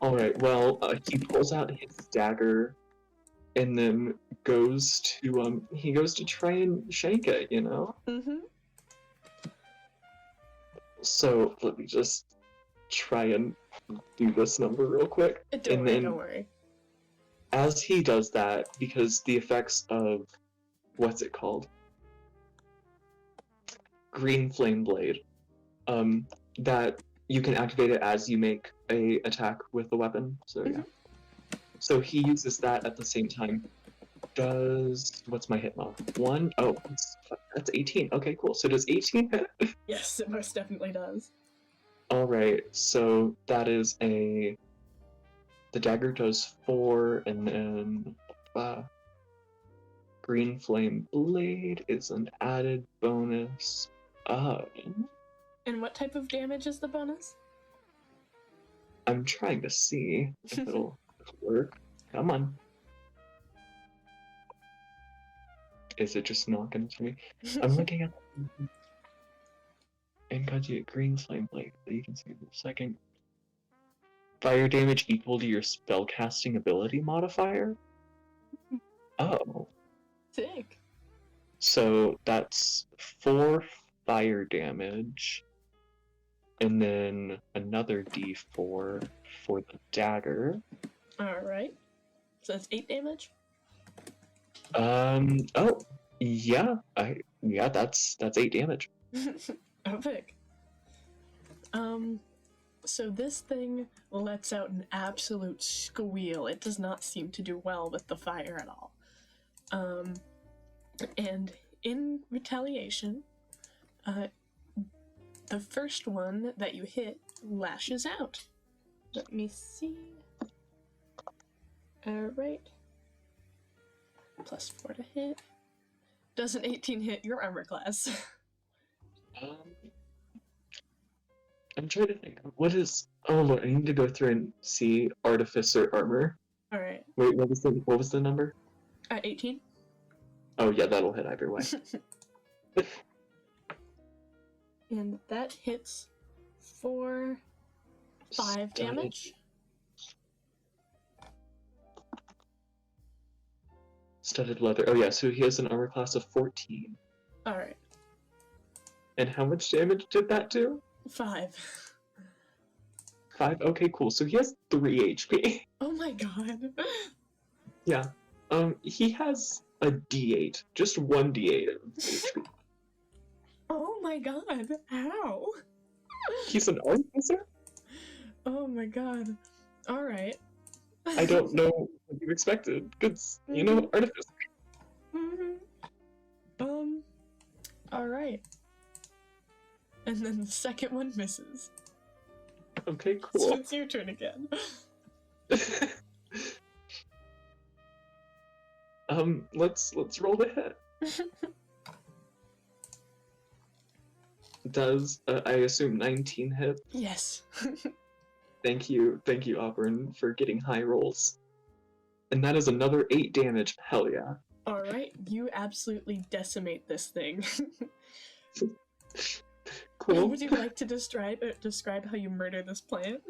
Alright, well, he pulls out his dagger and then goes to try and shank it, you know? Mm-hmm. So, let me just try and do this number real quick. Don't worry. As he does that, because the effects of, what's it called? Green Flame Blade, that you can activate it as you make a attack with the weapon, so yeah. So he uses that at the same time. What's my hit mod? 1? Oh, that's 18. Okay, cool. So does 18 hit? Yes, it most definitely does. Alright, so that is the dagger does 4, and then Green Flame Blade is an added bonus. And what type of damage is the bonus? I'm trying to see if it'll work. Come on. Is it just not gonna tell me? I'm looking at and got you a Green Flame Blade. You can see in a second. Fire damage equal to your spellcasting ability modifier? Oh. Sick. So that's 4 fire damage, and then another d4 for the dagger. Alright. So that's 8 damage? Oh, yeah. That's 8 damage. Epic. So this thing lets out an absolute squeal. It does not seem to do well with the fire at all. And in retaliation, the first one that you hit lashes out. Let me see. Alright. +4 to hit. Does an 18 hit your armor class? I'm trying to think. What is... Oh, look, I need to go through and see Artificer Armor. Alright. Wait, what was the number? 18. Oh, yeah, that'll hit either way. And that hits for 5 damage. Studded leather. Oh, yeah, so he has an armor class of 14. Alright. And how much damage did that do? 5. 5? Okay, cool. So he has 3 HP. Oh my god. Yeah. He has a D8. Just 1 D8 of HP. Oh my god. How? He's an artificer? Oh my god. Alright. I don't know what you expected, because, you know, artificer. Alright. And then the second one misses. Okay, cool. So it's your turn again. Let's roll the hit. Does, I assume 19 hit? Yes. Thank you, Auburn, for getting high rolls. And that is another 8 damage. Hell yeah. Alright, you absolutely decimate this thing. Cool. Would you like to describe how you murder this plant?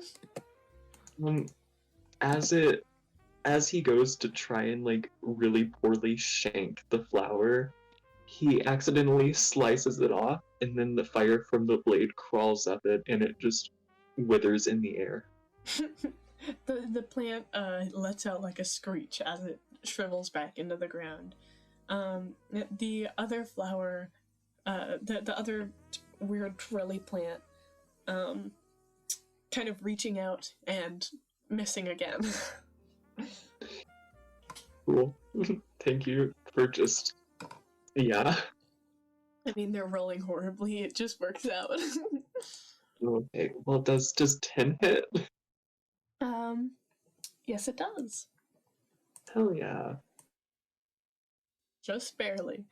As he goes to try and like really poorly shank the flower, he accidentally slices it off, and then the fire from the blade crawls up it, and it just withers in the air. The plant lets out like a screech as it shrivels back into the ground. The other flower, the other weird twirly plant, kind of reaching out and missing again. Cool. Thank you for just... Yeah. I mean, they're rolling horribly. It just works out. Okay. Well, does 10 hit? Yes, it does. Hell yeah. Just barely.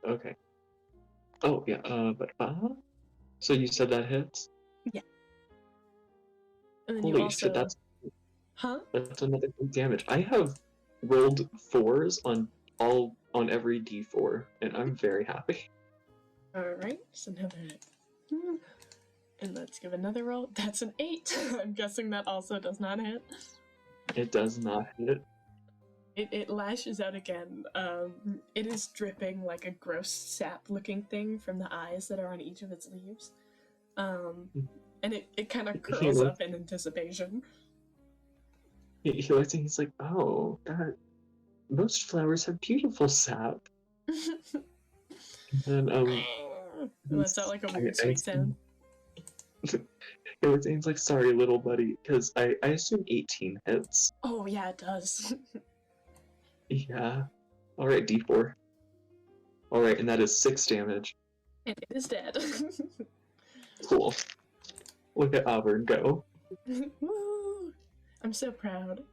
Okay. Oh, yeah, but so you said that hits? Yeah. And then Holy you also... shit, that's another big damage. I have rolled 4s on every d4, and I'm very happy. Alright, so another hit. And let's give another roll. That's an 8. I'm guessing that also does not hit. It does not hit. It lashes out again. It is dripping like a gross sap-looking thing from the eyes that are on each of its leaves. And it kind of curls up in anticipation. He looks and he's like, oh, most flowers have beautiful sap. And then, lets out like a weird sweet sound. He's like, sorry, little buddy, because I assume 18 hits. Oh, yeah, it does. Yeah. Alright, d4. Alright, and that is 6 damage. And it is dead. Cool. Look at Auburn go. Woo! I'm so proud.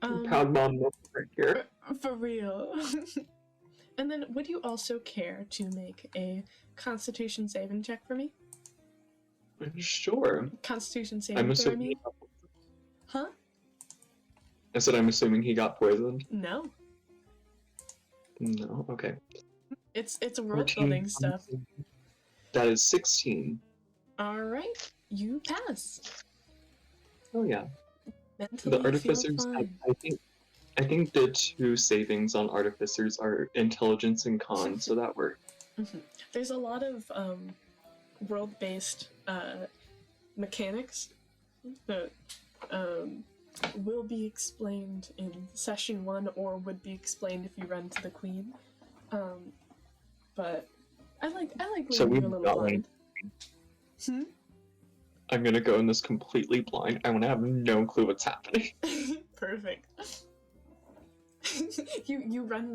Proud mom right here. For real. And then, would you also care to make a Constitution saving check for me? Sure. Constitution saving throw, I mean? Huh? I said I'm assuming he got poisoned? No. No? Okay. It's world building stuff. That is 16. Alright, you pass. Oh yeah. Mentally the artificers, I think the 2 savings on artificers are intelligence and con, so that works. There's a lot of world-based mechanics that will be explained in session 1 or would be explained if you run to the queen. But I like leaving you a little blind. I'm gonna go in this completely blind. I want to have no clue what's happening. Perfect. you run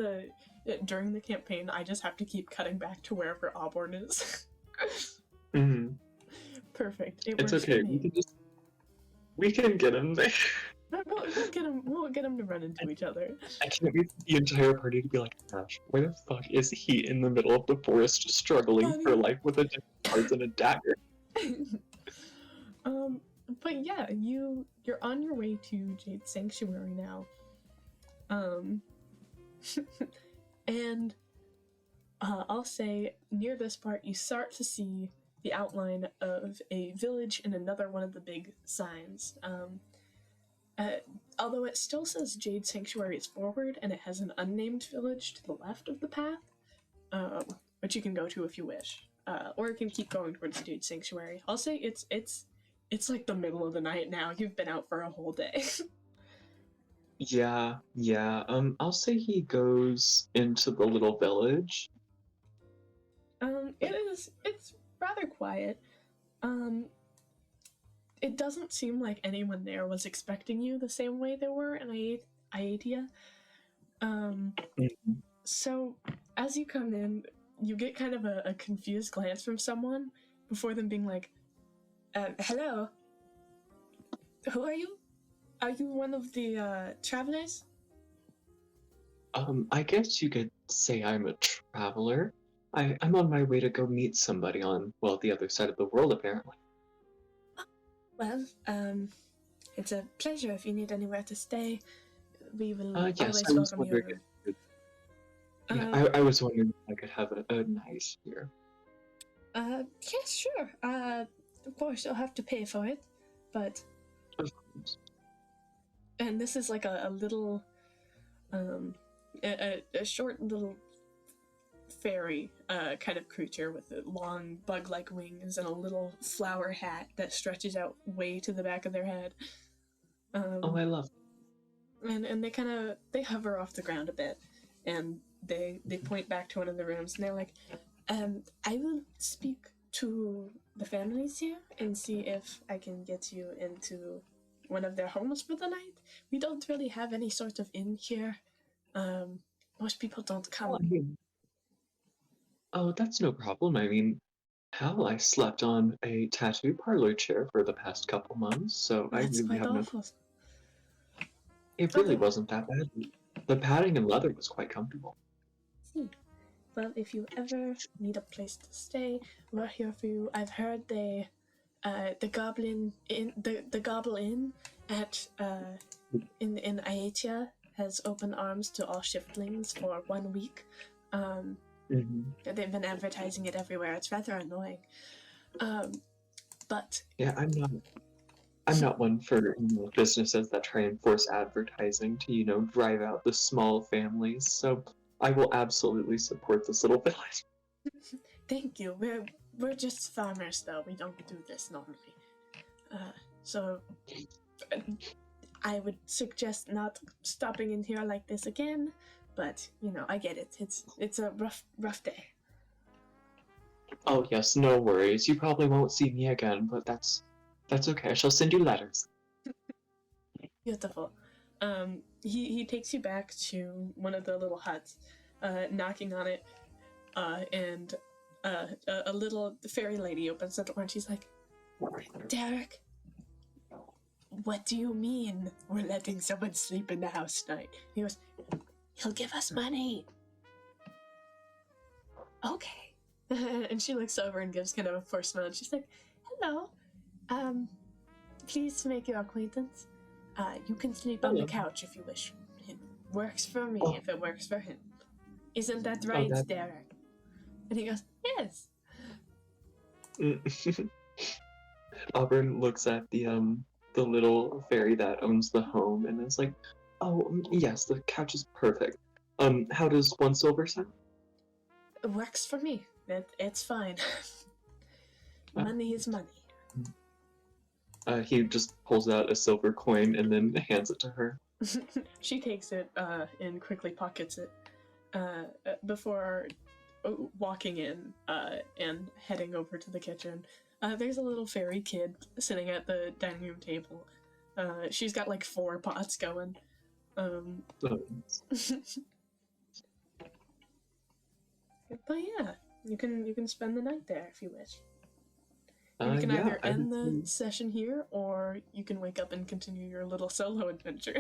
during the campaign. I just have to keep cutting back to wherever Auborne is. It's Perfect. Works okay. For me. We can get him there. We'll get him to run into each other. I can't wait for the entire party to be like, gosh, why the fuck is he in the middle of the forest struggling for life with a cards and a dagger? But yeah, you're on your way to Jade's Sanctuary now. And I'll say near this part you start to see the outline of a village and another one of the big signs. Although it still says Jade Sanctuary is forward, and it has an unnamed village to the left of the path, which you can go to if you wish, or you can keep going towards Jade Sanctuary. I'll say it's like the middle of the night now. You've been out for a whole day. Yeah. I'll say he goes into the little village. It's rather quiet. It doesn't seem like anyone there was expecting you the same way they were in Aiatia. So as you come in, you get kind of a confused glance from someone before them being like, hello? Who are you? Are you one of the travelers? I guess you could say I'm a traveler. I'm on my way to go meet somebody on, well, the other side of the world, apparently. Well, it's a pleasure if you need anywhere to stay. we will Yes, always I was welcome wondering you. yeah, I was wondering if I could have a nice year. Yes, sure. Of course, you'll have to pay for it, but Of course. and this is like a little, a short little fairy kind of creature with long bug-like wings and a little flower hat that stretches out way to the back of their head. Oh, I love it. And they hover off the ground a bit, and they point back to one of the rooms, and they're like, I will speak to the families here and see if I can get you into one of their homes for the night. We don't really have any sort of inn here. Most people don't come. Oh, that's no problem. I mean, hell, I slept on a tattoo parlor chair for the past couple months, so I That's really quite have no. awful. It really Okay. wasn't that bad. The padding and leather was quite comfortable. See. Well, if you ever need a place to stay, we're here for you. I've heard the Goblin Inn, the Gobble Inn at in Aitia has open arms to all shiftlings for 1 week. They've been advertising it everywhere. It's rather annoying. But yeah, I'm not one for businesses that try and force advertising to drive out the small families. So I will absolutely support this little village. Thank you. We're just farmers, though. We don't do this normally. So I would suggest not stopping in here like this again. But I get it. It's a rough day. Oh yes, no worries. You probably won't see me again, but that's okay. I shall send you letters. Beautiful. He takes you back to one of the little huts, knocking on it, and a little fairy lady opens the door and she's like, Derek, what do you mean we're letting someone sleep in the house tonight? He goes, he'll give us money. Okay. And she looks over and gives kind of a forced smile. And she's like, hello. Pleased to make your acquaintance. You can sleep on the couch if you wish. It works for me if it works for him. Isn't that right, Derek? And he goes, yes. Auburn looks at the little fairy that owns the home and is like, oh yes, the couch is perfect. How does 1 silver sound? It works for me. It's fine. Money is money. He just pulls out a silver coin and then hands it to her. She takes it and quickly pockets it before walking in and heading over to the kitchen. There's a little fairy kid sitting at the dining room table. She's got like 4 pots going. But yeah, you can spend the night there if you wish. You can either end the session here, or you can wake up and continue your little solo adventure.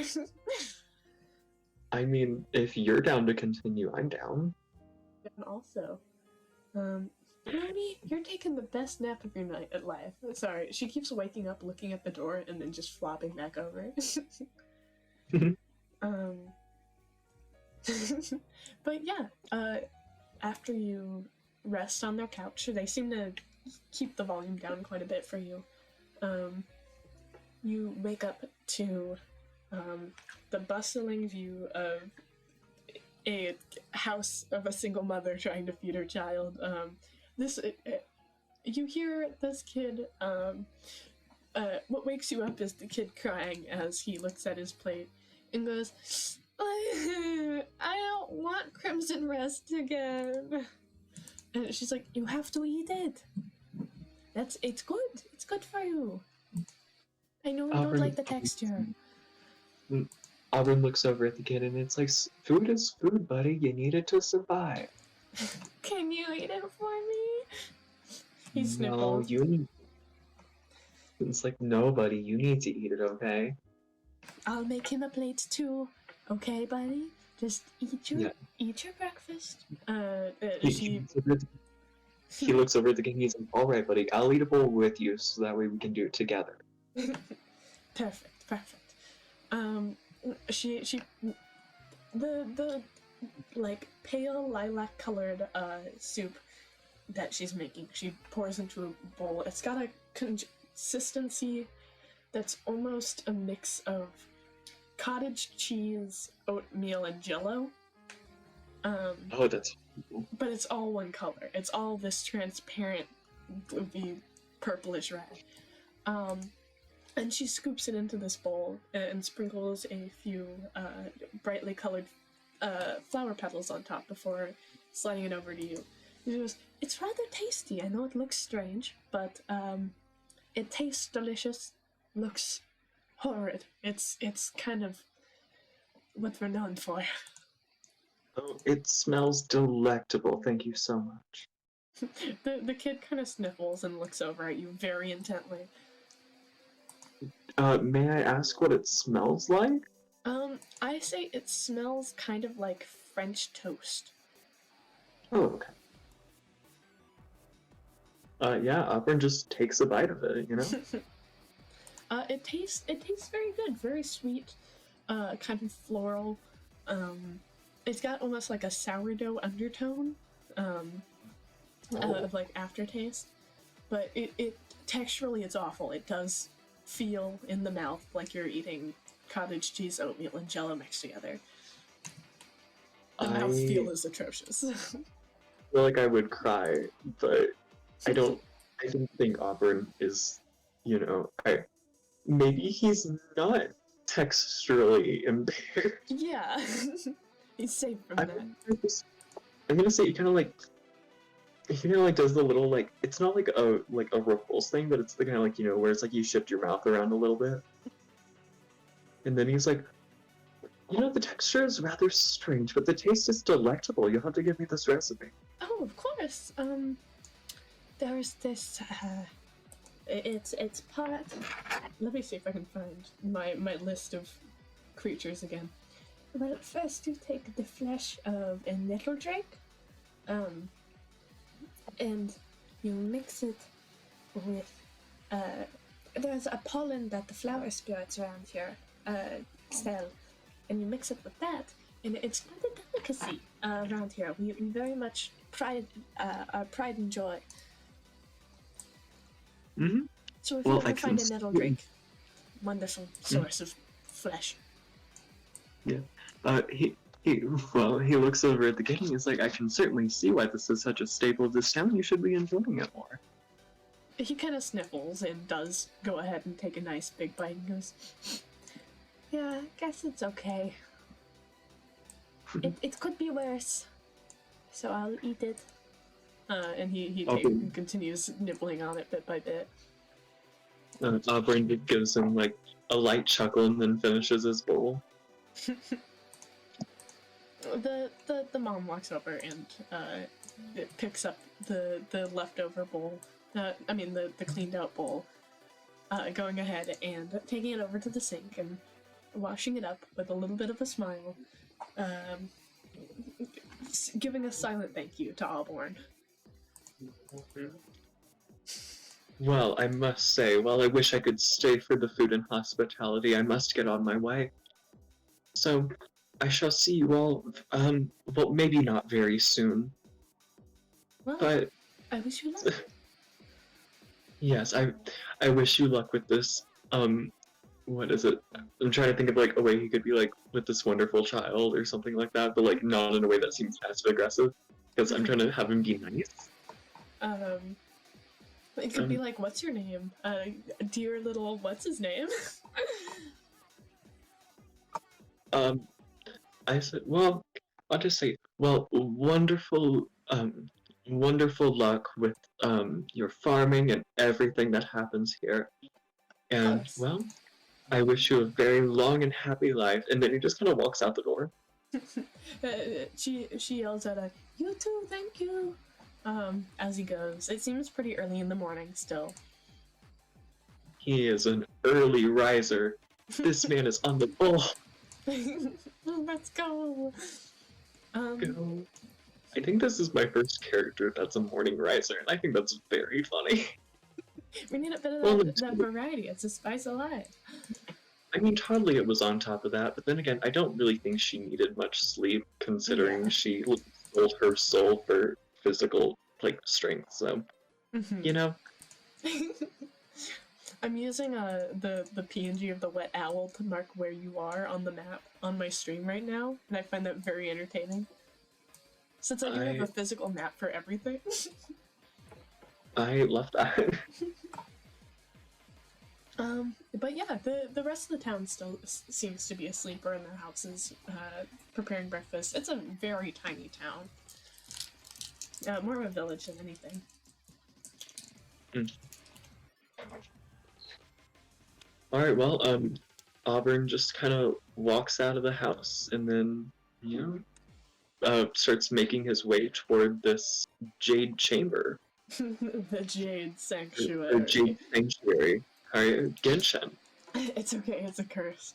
I mean, if you're down to continue, I'm down. And also, Brody, you're taking the best nap of your night at life. Sorry, she keeps waking up, looking at the door, and then just flopping back over. But yeah, after you rest on their couch, they seem to keep the volume down quite a bit for you. You wake up to the bustling view of a house of a single mother trying to feed her child. You hear this kid. What wakes you up is the kid crying as he looks at his plate and goes, I don't want Crimson Rest again. And she's like, you have to eat it. It's good. It's good for you. I know you don't like the texture. Auburn looks over at the kid and it's like, food is food, buddy. You need it to survive. Can you eat it for me? He sniffles. No, you need. It's like, no, buddy. You need to eat it, okay? I'll make him a plate too. Okay, buddy? Just eat your breakfast. He looks over at the kid and he's like, all right, buddy. I'll eat a bowl with you so that way we can do it together. Perfect. she the like pale lilac colored soup that she's making, she pours into a bowl. It's got a consistency that's almost a mix of cottage cheese, oatmeal, and Jell-O. Oh, that's cool. But it's all one color. It's all this transparent, gloopy, purplish red. And she scoops it into this bowl and sprinkles a few brightly colored flower petals on top before sliding it over to you. She goes, "It's rather tasty. I know it looks strange, but it tastes delicious. Looks horrid. It's kind of what we're known for." Oh, it smells delectable. Thank you so much. The kid kind of sniffles and looks over at you very intently. May I ask what it smells like? I say it smells kind of like French toast. Oh, okay. Yeah, Auburn just takes a bite of it, you know? It tastes very good, very sweet, kind of floral. It's got almost like a sourdough undertone, of like aftertaste, but it texturally it's awful. It does feel in the mouth like you're eating cottage cheese, oatmeal, and Jell-O mixed together. The mouthfeel is atrocious. I feel like I would cry, but I don't think Auburn is, you know, maybe he's not texturally impaired. Yeah, he's safe from that. I'm gonna say he kind of like does the little like, it's not like a repulse thing, but it's the kind of like, you know, where it's like you shift your mouth around a little bit, and then he's like, you know, the texture is rather strange, but the taste is delectable. You'll have to give me this recipe. Oh, of course. There's this. It's part. Let me see if I can find my list of creatures again. Well, first you take the flesh of a nettle drake, and you mix it with. There's a pollen that the flower spirits around here sell, and you mix it with that, and it's quite a delicacy around here. We very much pride and joy. Mm-hmm. So if you ever find a nettle drake, wonderful source of flesh. Yeah. He looks over at the game. He's like, I can certainly see why this is such a staple of this town. You should be enjoying it more. He kind of sniffles and does go ahead and take a nice big bite and goes, "Yeah, I guess it's okay. It could be worse, so I'll eat it." And he continues nibbling on it bit by bit. Auburn gives him like a light chuckle and then finishes his bowl. The mom walks over and it picks up the leftover bowl. The cleaned out bowl. Going ahead and taking it over to the sink and washing it up with a little bit of a smile. Giving a silent thank you to Auborne. Well, I must say, while I wish I could stay for the food and hospitality, I must get on my way. So, I shall see you all, well, maybe not very soon. Well, but I wish you luck. Yes, I wish you luck with this, what is it? I'm trying to think of like a way he could be like with this wonderful child or something like that, but like not in a way that seems passive aggressive, because I'm trying to have him be nice. It could be like, what's your name? Dear little, what's his name? I said, well, I'll just say, well, wonderful luck with your farming and everything that happens here. And, well, I wish you a very long and happy life. And then he just kind of walks out the door. She yells at her, "You too, thank you," as he goes. It seems pretty early in the morning still. He is an early riser. This man is on the ball. Let's go. Go. I think this is my first character that's a morning riser, and I think that's very funny. We need a bit of that variety. It's a spice of life. I mean, Toddlia was on top of that, but then again, I don't really think she needed much sleep, considering she sold her soul for physical, like, strength, so, you know? I'm using the PNG of the wet owl to mark where you are on the map on my stream right now, and I find that very entertaining. Since I do have a physical map for everything. I love that. But yeah, the rest of the town still seems to be asleep or in their houses, preparing breakfast. It's a very tiny town. More of a village than anything. Alright, well, Auburn just kind of walks out of the house and then, you know, starts making his way toward this Jade Chamber. The Jade Sanctuary. The Jade Sanctuary. Genshin. It's okay, it's a curse.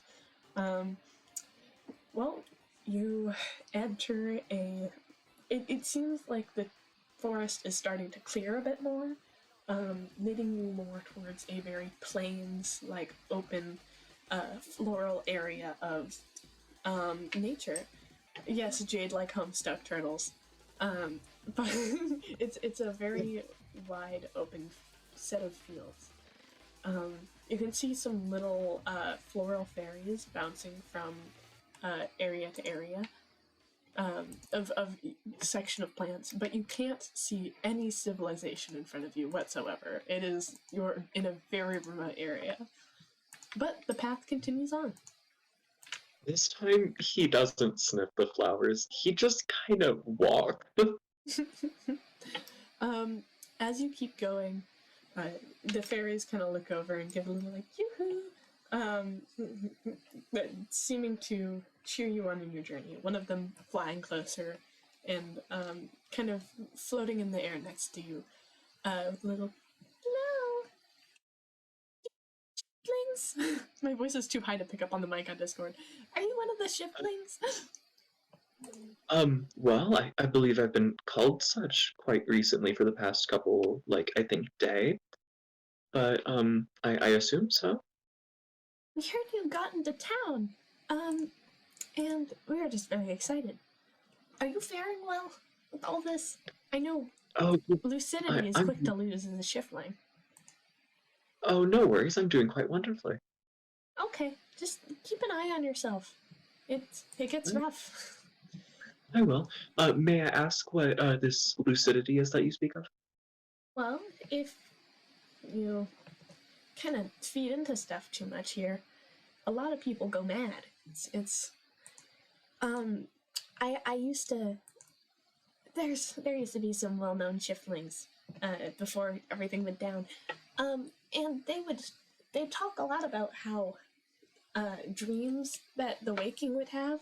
Well, you enter a... It seems like the forest is starting to clear a bit more, leading you more towards a very plains-like open floral area of nature. Yes, jade-like Homestuck turtles. But it's a very wide open set of fields. You can see some little floral fairies bouncing from area to area of section of plants, but you can't see any civilization in front of you whatsoever. You're in a very remote area. But the path continues on. This time, he doesn't sniff the flowers. He just kind of walks. As you keep going, the fairies kind of look over and give a little like yoo-hoo, seeming to cheer you on in your journey. One of them flying closer and kind of floating in the air next to you, with a little hello, shiftlings. My voice is too high to pick up on the mic on Discord. Are you one of the shiftlings? Well, I believe I've been called such quite recently for the past couple, like, I think, day. But, I assume so. We heard you got into town, and we are just very excited. Are you faring well with all this? I know lucidity is quick to lose as a shiftling. Oh, no worries. I'm doing quite wonderfully. Okay, just keep an eye on yourself. It gets rough. I will. May I ask what this lucidity is that you speak of? Well, if you kind of feed into stuff too much here, a lot of people go mad. I used to. There used to be some well-known shiftlings before everything went down, and they'd talk a lot about how dreams that the waking would have.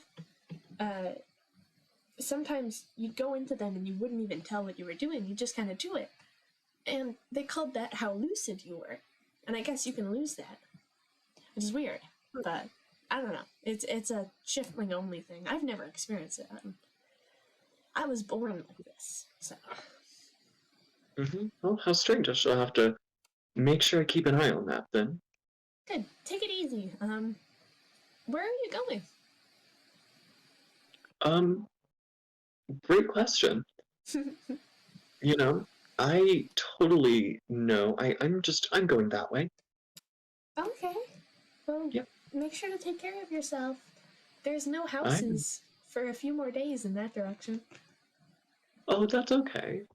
Sometimes you'd go into them and you wouldn't even tell what you were doing. You just kind of do it, and they called that how lucid you were. And I guess you can lose that, which is weird. But I don't know. It's a shiftling only thing. I've never experienced it. I was born like this, so. Well, how strange. I shall have to make sure I keep an eye on that then. Good. Take it easy. Where are you going? Great question. You know, I totally know. I'm going that way. Okay. Well, yep. Make sure to take care of yourself. There's no houses for a few more days in that direction. Oh, that's okay.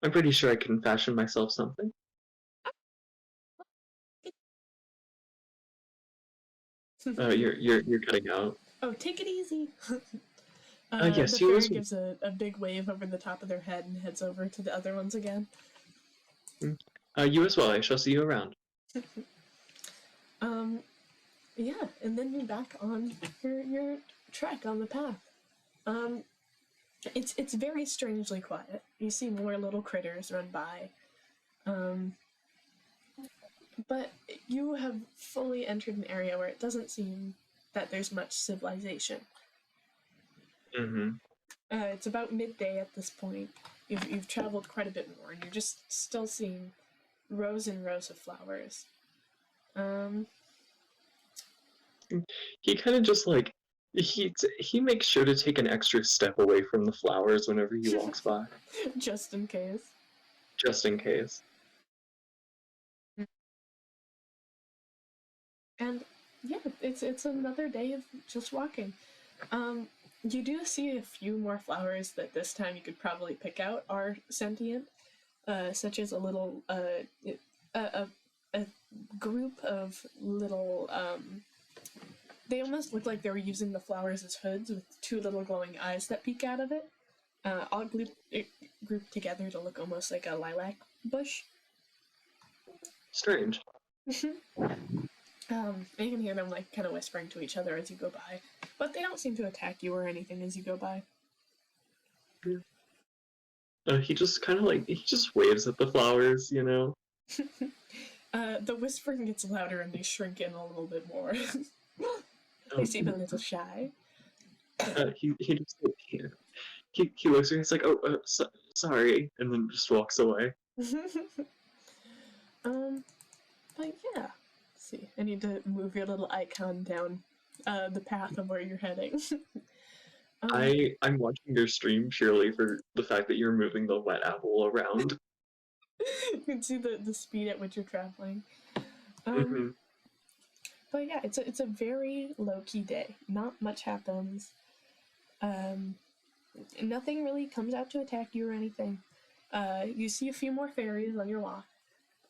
I'm pretty sure I can fashion myself something. You're cutting out. Oh, take it easy. Yes, the fairy gives a big wave over the top of their head and heads over to the other ones again. You as well. I shall see you around. Yeah, and then you're back on your trek on the path. It's very strangely quiet. You see more little critters run by. But you have fully entered an area where it doesn't seem that there's much civilization. It's about midday at this point. You've traveled quite a bit more, and you're just still seeing rows and rows of flowers. he kind of just like he makes sure to take an extra step away from the flowers whenever he walks by. Just in case. Just in case. And yeah, it's another day of just walking. You do see a few more flowers that this time you could probably pick out are sentient, such as a little a group of little they almost look like they were using the flowers as hoods with two little glowing eyes that peek out of it. All grouped together to look almost like a lilac bush. Strange. And you can hear them like kind of whispering to each other as you go by, but they don't seem to attack you or anything as you go by. He just kind of like he just waves at the flowers, you know. The whispering gets louder and they shrink in a little bit more. They seem a little shy. He just he looks at me, he's like, oh, sorry, and then just walks away. But yeah. Let's see, I need to move your little icon down the path of where you're heading. I'm watching your stream purely for the fact that you're moving the wet apple around. You can see the speed at which you're traveling. But yeah, it's a very low-key day. Not much happens. Nothing really comes out to attack you or anything. You see a few more fairies on your walk,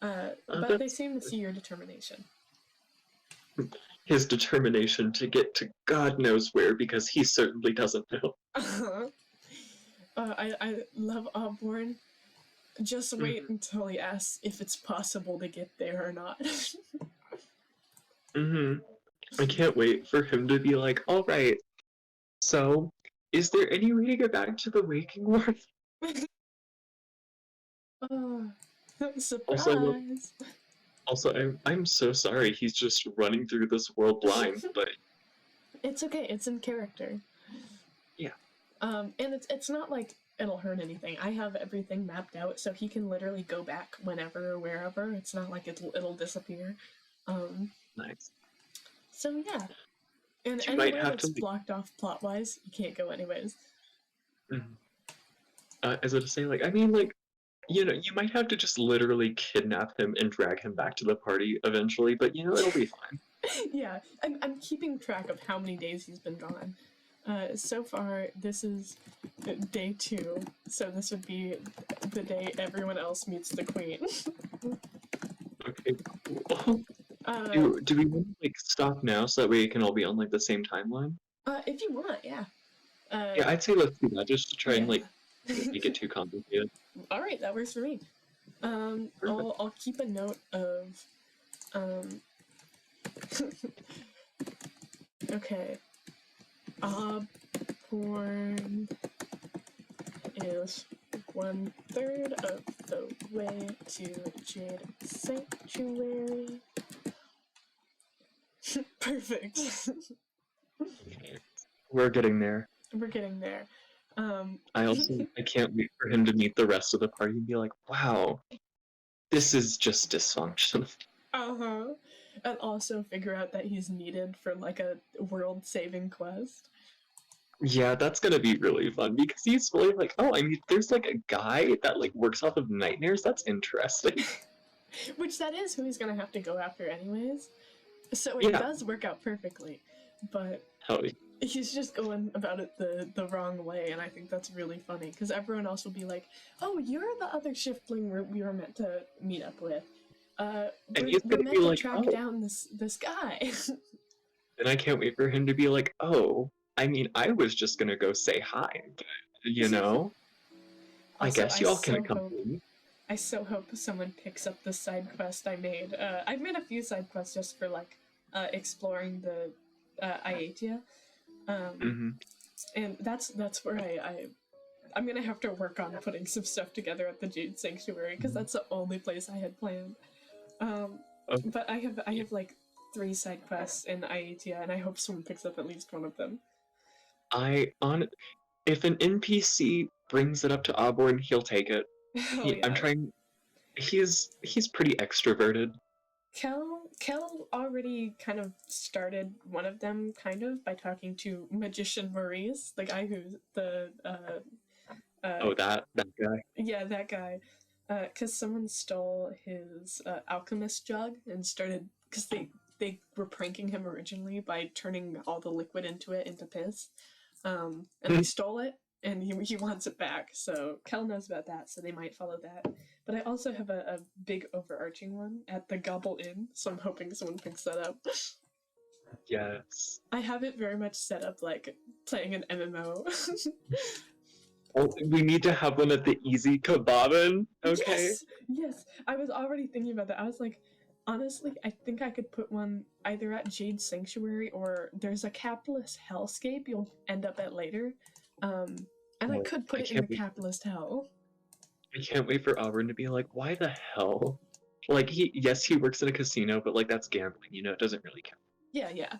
but they seem to see your determination. His determination to get to God knows where, because he certainly doesn't know. I love Auborne. Just wait until he asks if it's possible to get there or not. I can't wait for him to be like, all right, so is there any way to get back to the waking world? Surprise! Also, I'm so sorry he's just running through this world blind, but it's okay, it's in character. Yeah. And it's not like it'll hurt anything. I have everything mapped out so he can literally go back whenever or wherever. It's not like it'll disappear. Nice. So yeah. And anywhere that's blocked off plot-wise, you can't go anyways. As I was saying, like, I mean, like, you know, you might have to just literally kidnap him and drag him back to the party eventually, but, you know, it'll be fine. Yeah, I'm keeping track of how many days he's been gone. So far, this is day 2, so this would be the day everyone else meets the queen. Okay, cool. Do we want to, like, stop now so that way it can all be on, like, the same timeline? If you want, yeah. Yeah, I'd say let's do that, just to try and, like, make it too complicated. Alright, that works for me. I'll keep a note of, okay. Auborne is 1/3 of the way to Jade Sanctuary. Perfect. We're getting there. We're getting there. I can't wait for him to meet the rest of the party and be like, wow, this is just dysfunction. And also figure out that he's needed for like a world-saving quest. Yeah, that's gonna be really fun because he's really like, oh, I mean, there's like a guy that like works off of nightmares. That's interesting. Which that is who he's gonna have to go after anyways. So it does work out perfectly, but he's just going about it the wrong way, and I think that's really funny because everyone else will be like, "Oh, you're the other shiftling we were meant to meet up with. We're meant to track down this guy." And I can't wait for him to be like, "Oh, I mean, I was just gonna go say hi, but, you know, I guess y'all can accompany." I so hope someone picks up the side quest I made. I've made a few side quests just for like exploring the Iatia. And that's where I'm gonna have to work on putting some stuff together at the Jade Sanctuary because that's the only place I had planned. But I have like 3 side quests in Iatia, and I hope someone picks up at least one of them. If an NPC brings it up to Auborne, he'll take it. I'm trying. He's pretty extroverted. Kel already kind of started one of them, kind of, by talking to Magician Maurice, the guy who's that guy? Yeah, that guy. Because someone stole his alchemist jug and started... Because they were pranking him originally by turning all the liquid into piss. And they stole it, and he wants it back. So Kel knows about that, so they might follow that. But I also have a big overarching one at the Gobble Inn, so I'm hoping someone picks that up. Yes. I have it very much set up like playing an MMO. Well, we need to have one at the Easy Kebabin, okay? Yes! I was already thinking about that. I was like, honestly, I think I could put one either at Jade Sanctuary or there's a capitalist hellscape you'll end up at later. And I could put it in the capitalist hell. I can't wait for Auburn to be like, why the hell? Like, he works in a casino, but, like, that's gambling, it doesn't really count. Yeah.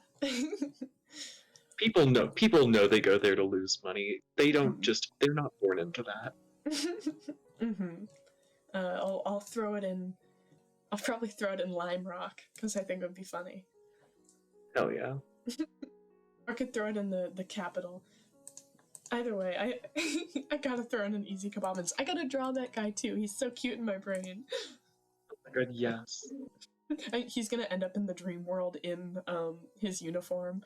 People know they go there to lose money. They don't they're not born into that. I'll throw it in, I'll probably throw it in Lime Rock, because I think it would be funny. Hell yeah. I could throw it in the capital. Either way, I gotta throw in an Easy Kebabins. I gotta draw that guy too. He's so cute in my brain. Oh my god, yes. He's gonna end up in the dream world in his uniform.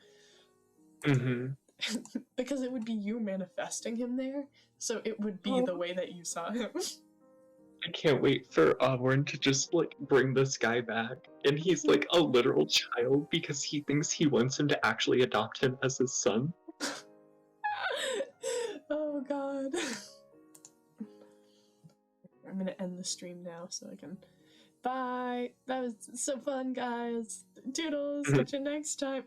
Because it would be you manifesting him there, so it would be the way that you saw him. I can't wait for Auburn to just, like, bring this guy back, and he's, like, a literal child because he thinks he wants him to actually adopt him as his son. Oh god. I'm gonna end the stream now so I can... Bye! That was so fun, guys! Doodles! Catch you next time!